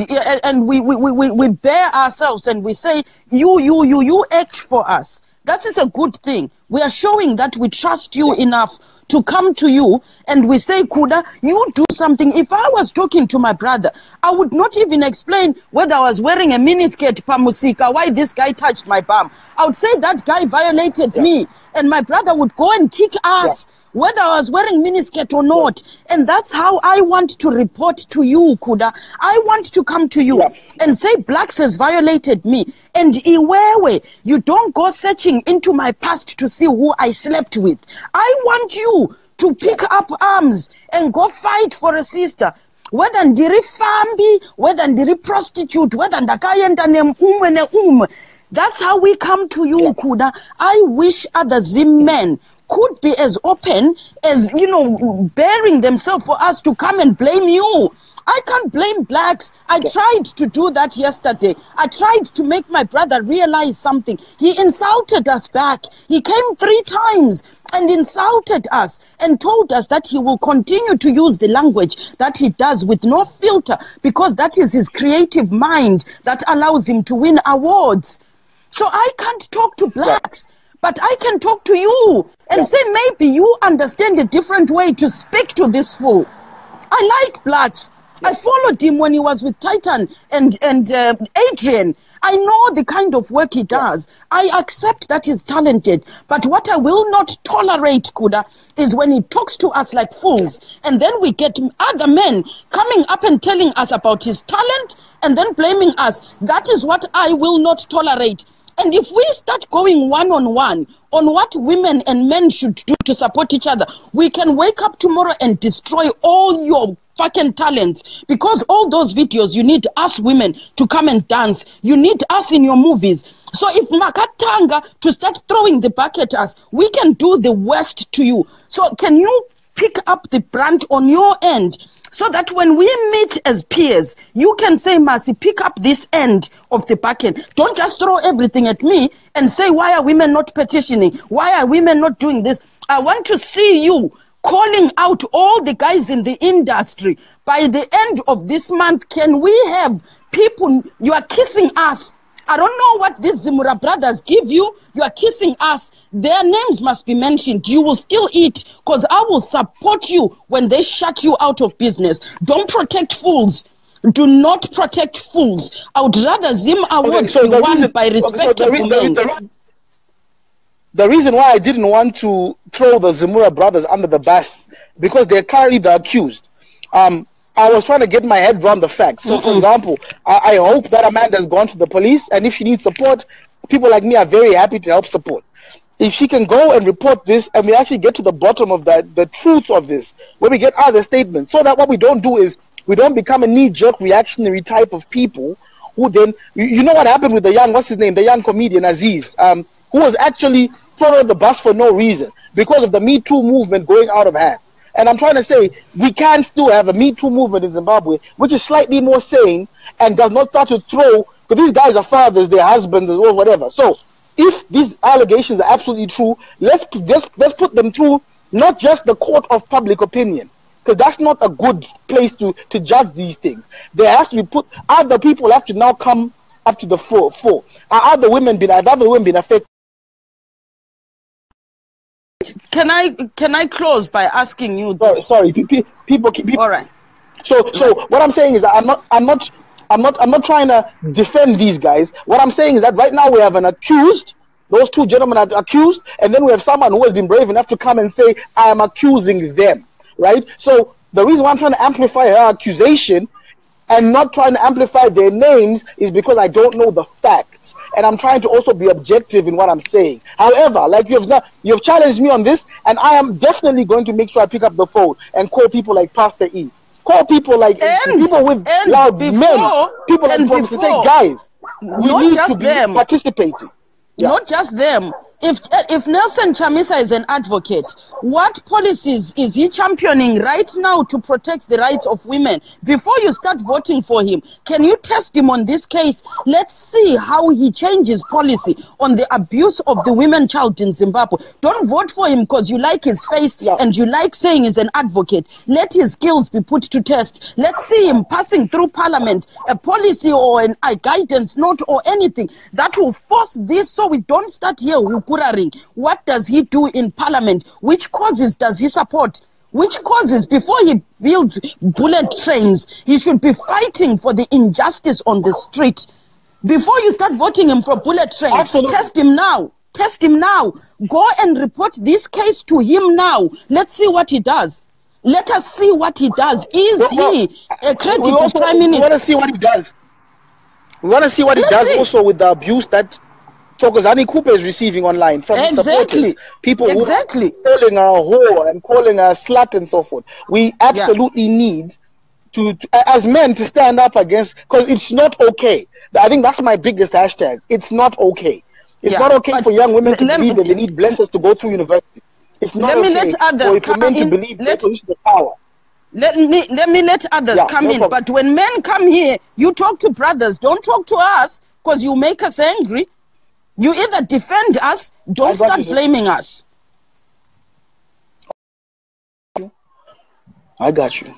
we bear ourselves and we say, you act for us. That is a good thing. We are showing that we trust you enough to come to you and we say, Kuda, you do something. If I was talking to my brother, I would not even explain whether I was wearing a miniskirt pamusika, why this guy touched my bum. I would say that guy violated me and my brother would go and kick ass whether I was wearing miniskirt or not. And that's how I want to report to you, Kuda. I want to come to you and say Blaqs has violated me. And Iwewe, you don't go searching into my past to see who I slept with. I want you to pick up arms and go fight for a sister. Whether ndiri fambi, whether ndiri prostitute, whether ndakayenda ne That's how we come to you, Kuda. I wish other Zim men could be as open as, bearing themselves for us to come and blame you. I can't blame Blaqs. I tried to do that yesterday. I tried to make my brother realize something. He insulted us back. He came 3 times and insulted us and told us that he will continue to use the language that he does with no filter because that is his creative mind that allows him to win awards. So I can't talk to Blaqs. But I can talk to you and say maybe you understand a different way to speak to this fool. I like Blaqs. I followed him when he was with Titan and Adrian. I know the kind of work he does. I accept that he's talented. But what I will not tolerate, Kuda, is when he talks to us like fools. And then we get other men coming up and telling us about his talent and then blaming us. That is what I will not tolerate. And if we start going one-on-one on what women and men should do to support each other, we can wake up tomorrow and destroy all your fucking talents, because all those videos, you need us women to come and dance. You need us in your movies. So if Makatanga to start throwing the bucket at us, we can do the worst to you. So can you pick up the brand on your end, so that when we meet as peers, you can say, Mercy, pick up this end of the bucket. Don't just throw everything at me and say, why are women not petitioning? Why are women not doing this? I want to see you calling out all the guys in the industry. By the end of this month, can we have people, you are kissing us. I don't know what these Zimura brothers give you. You are kissing us. Their names must be mentioned. You will still eat, because I will support you when they shut you out of business. Don't protect fools. Do not protect fools. I would rather Zim Awards be won by respectable men. The reason why I didn't want to throw the Zimura brothers under the bus, because they're currently the accused. I was trying to get my head around the facts. So, for example, I hope that Amanda's gone to the police, and if she needs support, people like me are very happy to help support. If she can go and report this, and we actually get to the bottom of the truth of this, where we get other statements, so that what we don't do is we don't become a knee-jerk reactionary type of people who then, you know what happened with the young, what's his name, the young comedian Aziz, who was actually thrown on the bus for no reason because of the Me Too movement going out of hand. And I'm trying to say, we can still have a Me Too movement in Zimbabwe, which is slightly more sane and does not start to throw, because these guys are fathers, their husbands, or whatever. So if these allegations are absolutely true, let's put them through not just the court of public opinion, because that's not a good place to judge these things. They have to be put, other people have to now come up to the fore. Have other women been affected? Can I close by asking you this? Sorry, people keep. All right. So what I'm saying is that I'm not trying to defend these guys. What I'm saying is that right now we have an accused. Those two gentlemen are accused, and then we have someone who has been brave enough to come and say, I am accusing them, right? So the reason why I'm trying to amplify her accusation and not trying to amplify their names is because I don't know the facts, and I'm trying to also be objective in what I'm saying. However, like you've challenged me on this, and I am definitely going to make sure I pick up the phone and call people like Pastor E, call people like people with loud men, people like to say, guys, we need to be participating. Yeah. Not just them. If Nelson Chamisa is an advocate, what policies is he championing right now to protect the rights of women? Before you start voting for him, can you test him on this case? Let's see how he changes policy on the abuse of the women child in Zimbabwe. Don't vote for him because you like his face and you like saying he's an advocate. Let his skills be put to test. Let's see him passing through parliament, a policy or a guidance note or anything that will force this, so we don't start here. What does he do in parliament? Which causes does he support? Which causes? Before he builds bullet trains, he should be fighting for the injustice on the street. Before you start voting him for bullet trains, Absolutely. Test him now. Test him now. Go and report this case to him now. Let's see what he does. Let us see what he does. Is he a credible prime minister? We want to see what he does. We want to see what he does also with the abuse that Thokozani Cooper is receiving online from supporters, people who are calling her a whore and calling her a slut and so forth. We absolutely need to, as men, to stand up against, because it's not okay. I think that's my biggest hashtag. It's not okay. It's not okay for young women to believe that they need blessings to go through university. It's not okay let others for men to believe their position of power. Let me let others come in. But when men come here, you talk to brothers. Don't talk to us, because you make us angry. You either defend us, don't start blaming us. I got you.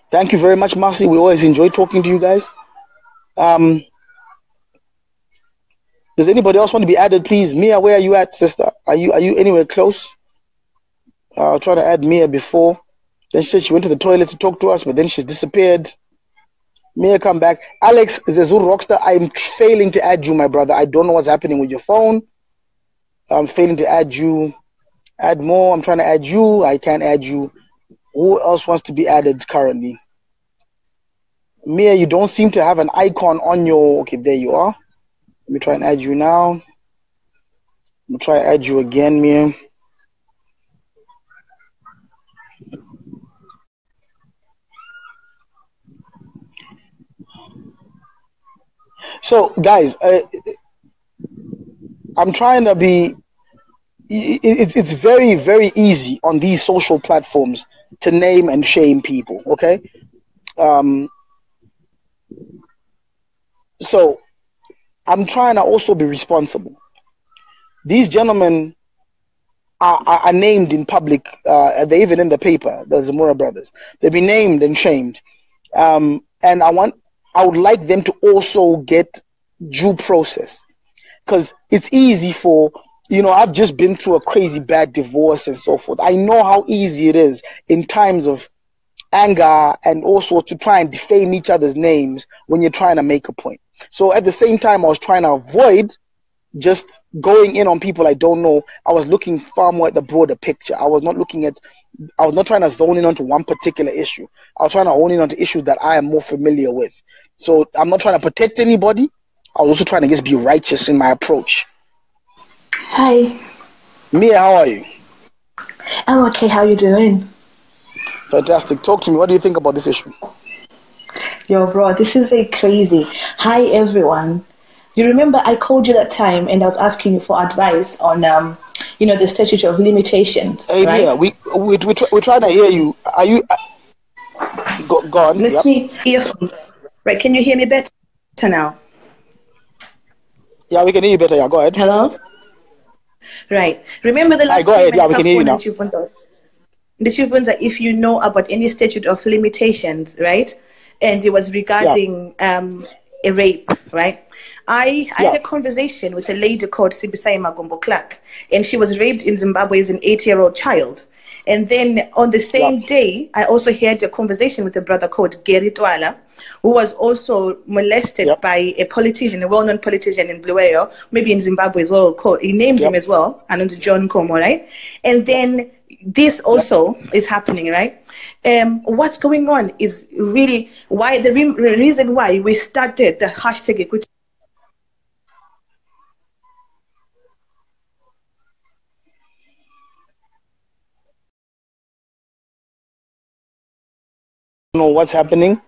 Thank you very much, Marcy. We always enjoy talking to you guys. Does anybody else want to be added, please? Mia, where are you at, sister? Are you anywhere close? I'll try to add Mia before. Then she said she went to the toilet to talk to us, but then she disappeared. Mia, come back. Alex Zezur Rockstar, I'm failing to add you, my brother. I don't know what's happening with your phone. I'm failing to add you. Add more. I'm trying to add you. I can't add you. Who else wants to be added currently? Mia, you don't seem to have an icon on your... Okay, there you are. Let me try and add you now. I'm gonna try and add you again, Mia. So, guys, I'm trying to be. It's very, very easy on these social platforms to name and shame people. Okay. So I'm trying to also be responsible. These gentlemen are named in public. They're even in the paper, the Zamora brothers. They've been named and shamed. And I would like them to also get due process. Because it's easy for, I've just been through a crazy bad divorce and so forth. I know how easy it is in times of anger and also to try and defame each other's names when you're trying to make a point. So at the same time, I was trying to avoid just going in on people I don't know. I was looking far more at the broader picture. I was not trying to zone in onto one particular issue. I was trying to hone in onto issues that I am more familiar with. So I'm not trying to protect anybody. I was also trying to just be righteous in my approach. Hi. Mia, how are you? I'm okay. How you doing? Fantastic. Talk to me. What do you think about this issue? Yo, bro, this is crazy. Hi, everyone. You remember I called you that time and I was asking you for advice on, the statute of limitations, Hey, right? Mia, we're trying to hear you. Are you... Go on. Let me earphones. Right, can you hear me better now? Yeah, we can hear you better. Yeah, go ahead. Hello? Right. Remember the last go time ahead. Yeah, we can hear you now. The children that if you know about any statute of limitations, right? And it was regarding a rape, right? I had a conversation with a lady called Sibisai Magombo Clark, and she was raped in Zimbabwe as an 8-year-old child. And then on the same day, I also had a conversation with a brother called Gary Twala, who was also molested by a politician, a well-known politician in Bulawayo, maybe in Zimbabwe as well. He named him as well, and John Como, right? And then this also is happening, right? What's going on is really why the reason why we started the hashtag equity. Know what's happening.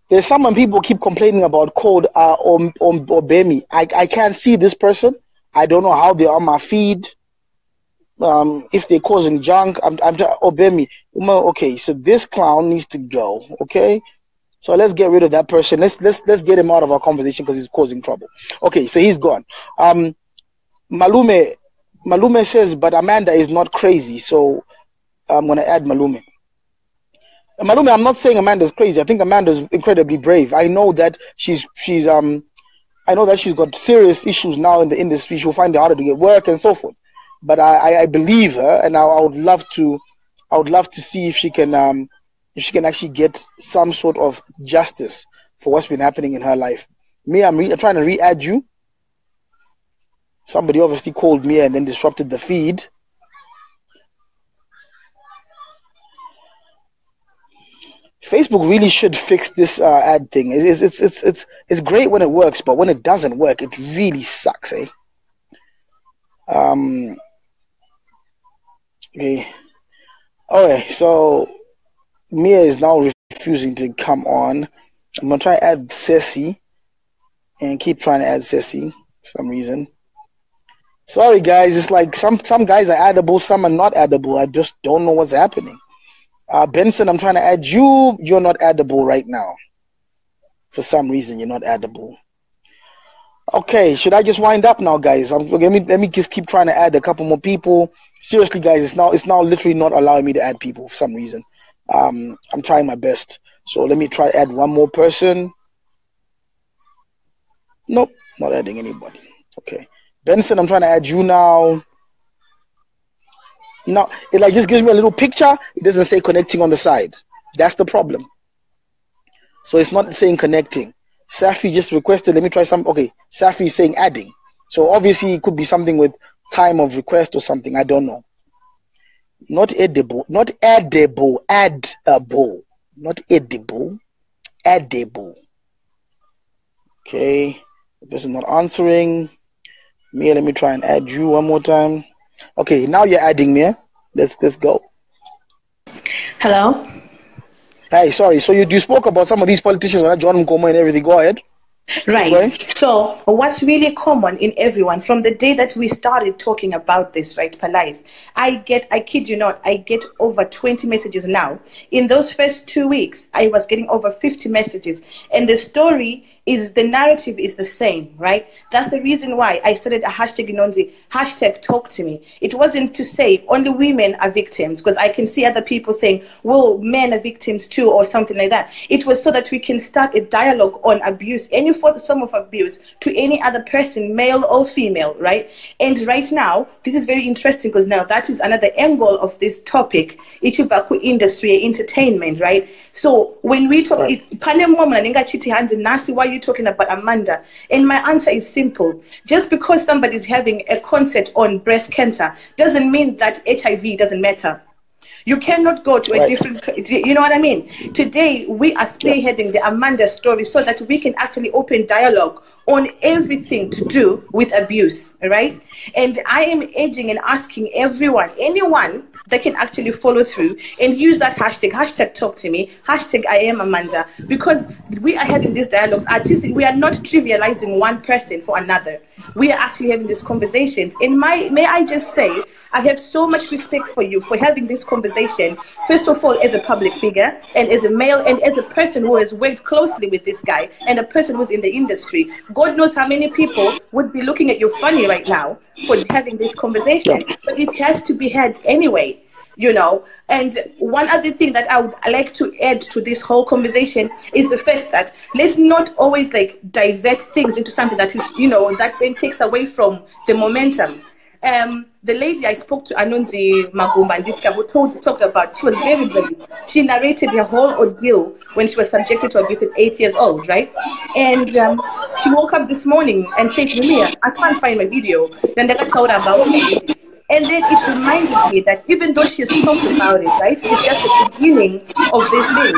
There's someone people keep complaining about called Obemi. I can't see this person. I don't know how they're on my feed. If they're causing junk, I'm Obemi. Okay, so this clown needs to go. Okay, so let's get rid of that person. Let's get him out of our conversation because he's causing trouble. Okay, so he's gone. Malume says, but Amanda is not crazy, so I'm gonna add Malume. Malume, I'm not saying Amanda's crazy. I think Amanda's incredibly brave. I know that she's got serious issues now in the industry. She'll find it harder to get work and so forth. But I believe her, and I would love to see if she can actually get some sort of justice for what's been happening in her life. Me, I'm trying to re-add you. Somebody obviously called me and then disrupted the feed. Facebook really should fix this ad thing. It's great when it works, but when it doesn't work, it really sucks, eh? Okay. Okay, so Mia is now refusing to come on. I'm gonna try to add Ceci and keep trying to add Ceci for some reason. Sorry guys, it's like some guys are addable, some are not addable. I just don't know what's happening. Benson, I'm trying to add you. You're not addable right now. For some reason, you're not addable. Okay, should I just wind up now, guys? Let me just keep trying to add a couple more people. Seriously, guys, it's now literally not allowing me to add people for some reason. I'm trying my best. So let me try add one more person. Nope, not adding anybody. Okay, Benson, I'm trying to add you now. Now, it like just gives me a little picture. It doesn't say connecting on the side. That's the problem. So it's not saying connecting. Safi just requested, let me try some. Okay, Safi is saying adding. So obviously it could be something with time of request or something. I don't know. Not edible. Not edible. Addable. Not edible. Addable. Okay. The person not answering. Mia, let me try and add you one more time. Okay, now you're adding me. Let's go. Hello. Hey, sorry. So you spoke about some of these politicians, John Mkomo and everything. Go ahead. Right. So what's really common in everyone from the day that we started talking about this, right, per life, I kid you not, I get over 20 messages now. In those first 2 weeks, I was getting over 50 messages. And the narrative is the same, right? That's the reason why I started a hashtag Inonzi, hashtag talk to me. It wasn't to say only women are victims, because I can see other people saying, well, men are victims too, or something like that. It was so that we can start a dialogue on abuse, any form of abuse to any other person, male or female, right? And right now, this is very interesting because now that is another angle of this topic, Ichibaku industry, entertainment, right? So when we talk, why are you talking about Amanda? And my answer is simple. Just because somebody's having a concert on breast cancer doesn't mean that HIV doesn't matter. You cannot go to a different, you know what I mean? Today, we are spearheading the Amanda story so that we can actually open dialogue on everything to do with abuse, right? And I am urging and asking anyone that can actually follow through and use that hashtag talk to me, hashtag I am Amanda, because we are having these dialogues. We are not trivializing one person for another. We are actually having these conversations. And may I just say, I have so much respect for you for having this conversation, first of all, as a public figure and as a male and as a person who has worked closely with this guy and a person who's in the industry. God knows how many people would be looking at you funny right now for having this conversation, but it has to be had anyway. You know, and one other thing that I would like to add to this whole conversation is the fact that let's not always like divert things into something that is, you know, that then takes away from the momentum. The lady I spoke to, Anunzi Magumba Nditka, who talked about, she was very brave. She narrated her whole ordeal when she was subjected to abuse at 8 years old, right? And she woke up this morning and said to me, I can't find my video. Then they told her about it. And then it reminded me that even though she has talked about it, right, it's just the beginning of this thing.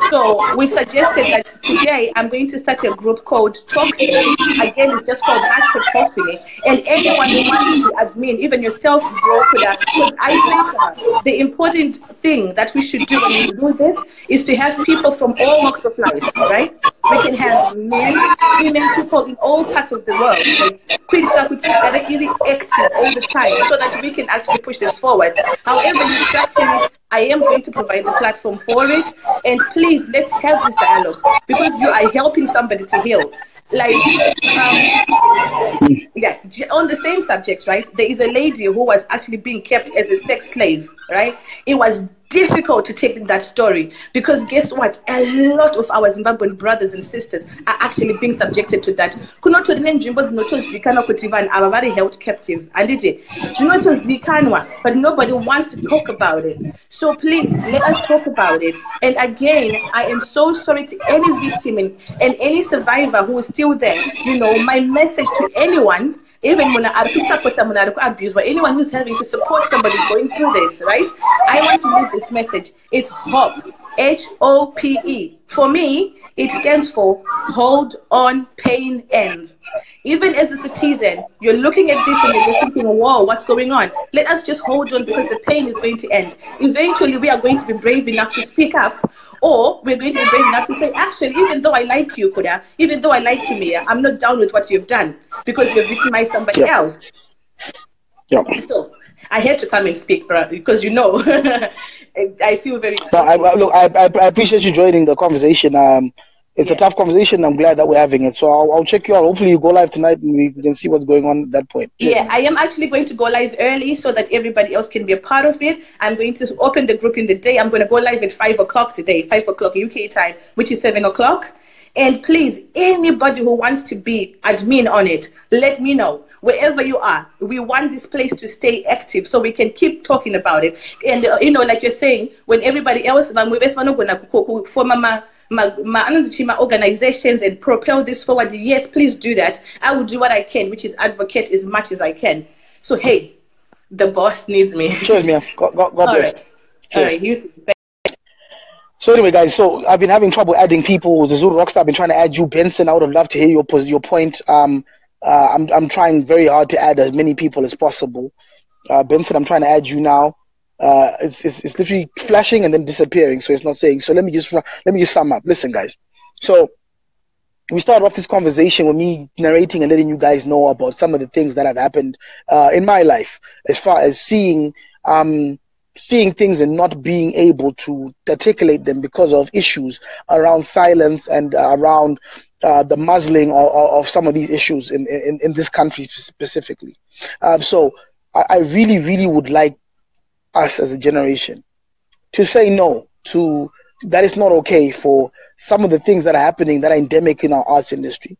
So we suggested that today I'm going to start a group called Talk to Me. Again, it's just called hashtag Talk to Me. And anyone who wants to be admin, even yourself, bro, because I say to her, the important thing that we should do when we do this is to have people from all walks of life, right? We can have men, women, people in all parts of the world, like quick that are really active all the time, so that we can actually push this forward. However you structure it, I am going to provide the platform for it, and please let's have this dialogue because you are helping somebody to heal. Like, on the same subject, right? There is a lady who was actually being kept as a sex slave, right? It was difficult to take that story because guess what? A lot of our Zimbabwean brothers and sisters are actually being subjected to that. Are very held captive, but nobody wants to talk about it. So please let us talk about it. And again, I am so sorry to any victim and any survivor who is still there. You know, my message to anyone, even when I support abuse, but anyone who's having to support somebody going through this, right? I want to leave this message. It's HOPE, HOPE. For me, it stands for Hold On, Pain Ends. Even as a citizen, you're looking at this and you're thinking, whoa, what's going on? Let us just hold on because the pain is going to end. Eventually, we are going to be brave enough to speak up, or we're going to be brave enough to say, actually, even though I like you, Kuda, even though I like you, Mia, I'm not down with what you've done because you've victimized somebody else. So I had to come and speak, bro, because you know, I feel very. No, I appreciate you joining the conversation. It's a tough conversation. I'm glad that we're having it. So I'll check you out. Hopefully you go live tonight and we can see what's going on at that point. Yeah, I am actually going to go live early so that everybody else can be a part of it. I'm going to open the group in the day. I'm going to go live at 5 o'clock today, 5 o'clock UK time, which is 7 o'clock. And please, anybody who wants to be admin on it, let me know. Wherever you are, we want this place to stay active so we can keep talking about it. And, you know, like you're saying, when everybody else, my organizations and propel this forward, yes, please do that. I will do what I can, which is advocate as much as I can. So, hey, the boss needs me. Cheers, Mia. God bless. All right. You too. So anyway, guys, so I've been having trouble adding people. Zazul Rockstar, I've been trying to add you. Benson, I would have loved to hear your point. I'm trying very hard to add as many people as possible. Benson, I'm trying to add you now. It's literally flashing and then disappearing, so it's not saying. So let me just sum up. Listen, guys. So we started off this conversation with me narrating and letting you guys know about some of the things that have happened in my life, as far as seeing things and not being able to articulate them because of issues around silence and around the muzzling of some of these issues in this country specifically. So I really, really would like us as a generation to say no to that. It's not okay for some of the things that are happening that are endemic in our arts industry,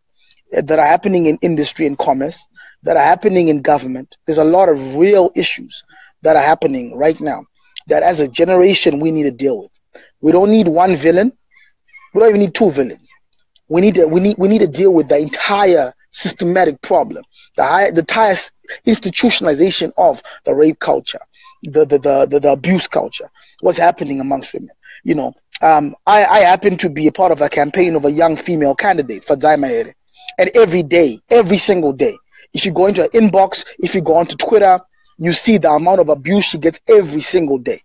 that are happening in industry and commerce, that are happening in government. There's a lot of real issues that are happening right now that as a generation we need to deal with. We don't need one villain. We don't even need two villains. We need to deal with the entire systematic problem, the entire institutionalization of the rape culture, the abuse culture, what's happening amongst women. You know, I happen to be a part of a campaign of a young female candidate for Zaimaere. And every day, every single day, if you go into her inbox, if you go onto Twitter, you see the amount of abuse she gets every single day.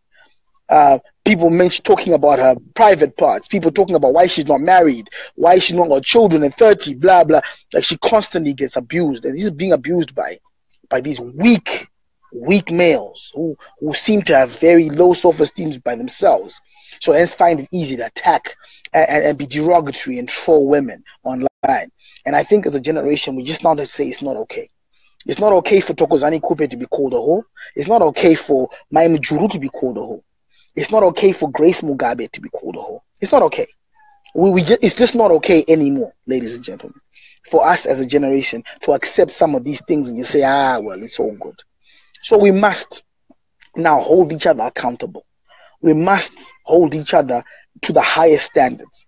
People talking about her private parts, people talking about why she's not married, why she's not got children at 30, blah, blah. Like she constantly gets abused. And this is being abused by these weak males who seem to have very low self-esteem by themselves. So hence find it easy to attack and be derogatory and troll women online. And I think as a generation, we just now to say it's not okay. It's not okay for Thokozani Kupe to be called a whore. It's not okay for Maimu Juru to be called a whore. It's not okay for Grace Mugabe to be called a whore. It's not okay. It's just not okay anymore, ladies and gentlemen, for us as a generation to accept some of these things and you say, well, it's all good. So we must now hold each other accountable. We must hold each other to the highest standards.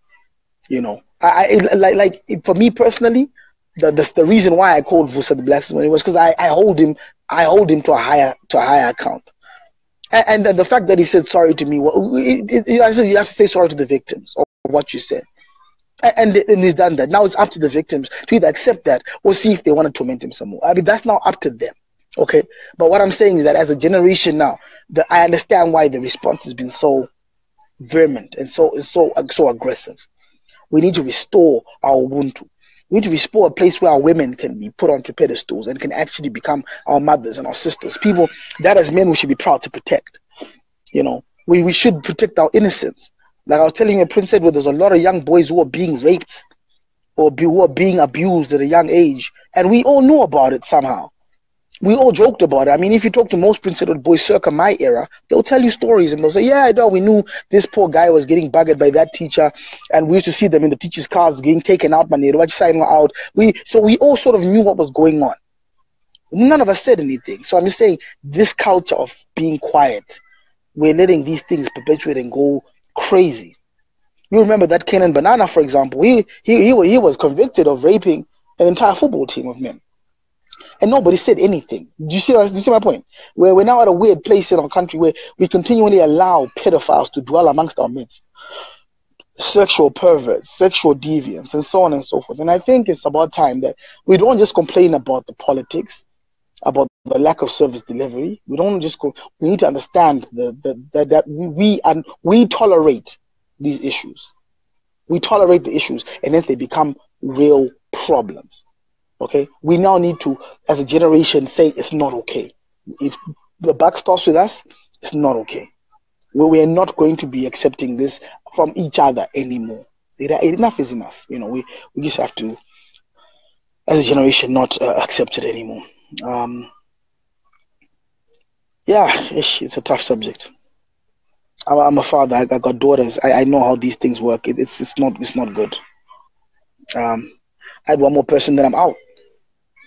You know, like for me personally, that's the reason why I called Vusa the Blaqs when it was because I hold him to a higher account. And the fact that he said sorry to me, you have to say sorry to the victims of what you said. And he's done that. Now it's up to the victims to either accept that or see if they want to torment him some more. I mean, that's now up to them. Okay. But what I'm saying is that as a generation now, I understand why the response has been so vehement and so aggressive. We need to restore our Ubuntu. We need to restore a place where our women can be put onto pedestals and can actually become our mothers and our sisters. People that as men we should be proud to protect. You know, we should protect our innocence. Like I was telling you at Prince Edward, there's a lot of young boys who are being raped or who are being abused at a young age. And we all know about it somehow. We all joked about it. I mean, if you talk to most Prince Edward boys circa my era, they'll tell you stories and they'll say, yeah, no, we knew this poor guy was getting buggered by that teacher. And we used to see them in the teacher's cars getting taken out, out. So we all sort of knew what was going on. None of us said anything. So I'm just saying this culture of being quiet, we're letting these things perpetuate and go crazy. You remember that Kenan Banana, for example, he was convicted of raping an entire football team of men. And nobody said anything. Do you see my point? Where we're now at a weird place in our country where we continually allow pedophiles to dwell amongst our midst. Sexual perverts, sexual deviants, and so on and so forth. And I think it's about time that we don't just complain about the politics, about the lack of service delivery. We don't just we need to understand that we tolerate these issues. We tolerate the issues, and then they become real problems. Okay, we now need to, as a generation, say it's not okay. If the buck stops with us, it's not okay. We are not going to be accepting this from each other anymore. Enough is enough. You know, we just have to, as a generation, not accept it anymore. Yeah, it's a tough subject. I'm a father. I got daughters. I know how these things work. It's not good. I had one more person, then I'm out.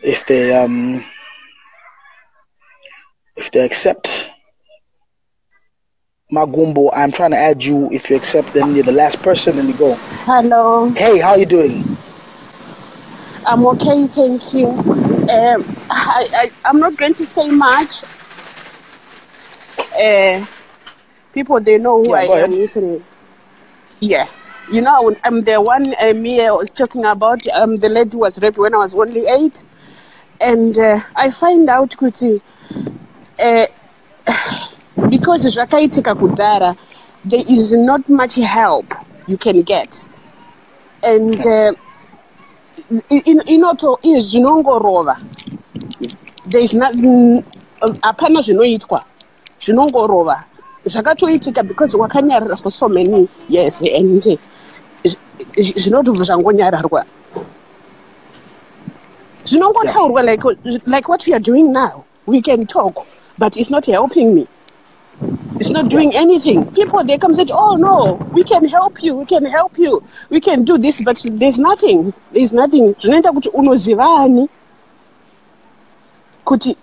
If they accept Magumbo, I'm trying to add you. If you accept, then you're the last person, then you go. Hello. Hey, how are you doing? I'm okay, thank you. I'm not going to say much. People, they know who I am listening. Yeah. You know, I'm the one Mia was talking about. The lady was raped when I was only 8. And I find out kuti, because zvakaitika kudhara, there is not much help you can get. And inoto is zvinongorova. There is nothing, hapana zvinoitwa. Zvinongorova. Zvakatoitika because wakanyarara for so many years and zvinotobva zvangonyararwa. Zvinongotaurwa like what we are doing now. We can talk, but it's not helping me. It's not doing anything. People, they come and say, oh no, we can help you, we can help you, we can do this, but there's nothing. There's nothing. Zvinoita kuti unozivani kuti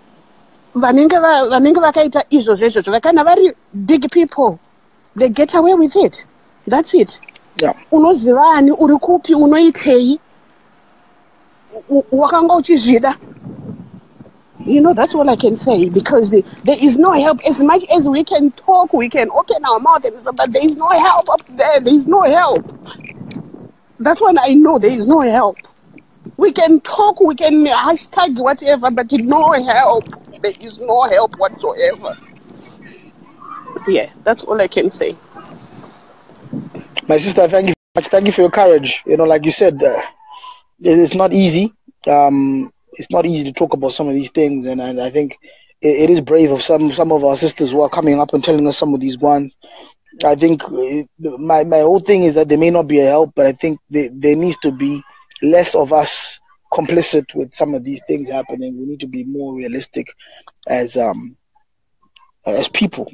vanenge vakaita izvo zvezvo kana vari big people, they get away with it. That's it. Yeah. Unozivani, uri kupi, unoitei, wakanga uchizvida. You know, that's all I can say, because there is no help. As much as we can talk, we can open our mouth, but there is no help up there. There is no help. That's what I know. There is no help. We can talk, we can hashtag whatever, but no help. There is no help whatsoever. Yeah, that's all I can say. My sister, thank you very much. Thank you for your courage. You know, like you said, it's not easy. It's not easy to talk about some of these things, and I think it is brave of some of our sisters who are coming up and telling us some of these ones. I think my whole thing is that there may not be a help, but I think there needs to be less of us complicit with some of these things happening. We need to be more realistic as people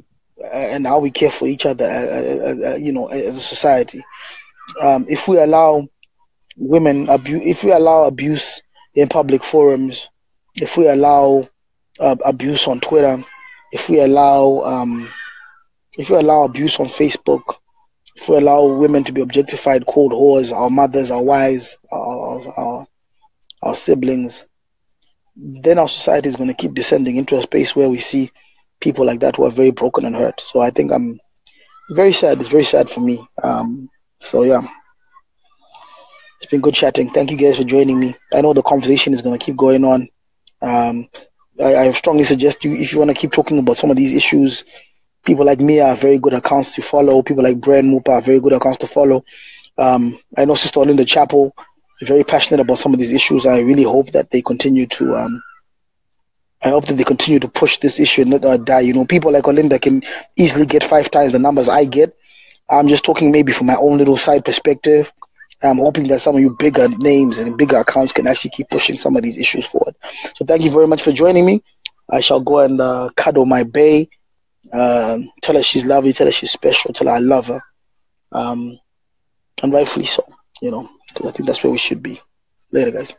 and how we care for each other, you know, as a society. If we allow women abuse in public forums, if we allow abuse on Twitter, if we allow abuse on Facebook, if we allow women to be objectified, called whores, our mothers, our wives, our siblings, then our society is going to keep descending into a space where we see people like that who are very broken and hurt. So I think I'm very sad. It's very sad for me. So yeah. It's been good chatting. Thank you guys for joining me. I know the conversation is going to keep going on. I strongly suggest you, if you want to keep talking about some of these issues, people like me are very good accounts to follow. People like Brian Mupa are very good accounts to follow. I know Sister Olinda Chapel is very passionate about some of these issues. I really hope that they continue to push this issue and not die. You know, people like Olinda can easily get 5 times the numbers I get. I'm just talking maybe from my own little side perspective. I'm hoping that some of you bigger names and bigger accounts can actually keep pushing some of these issues forward. So thank you very much for joining me. I shall go and cuddle my bae, tell her she's lovely, tell her she's special, tell her I love her. And rightfully so, you know, because I think that's where we should be. Later, guys.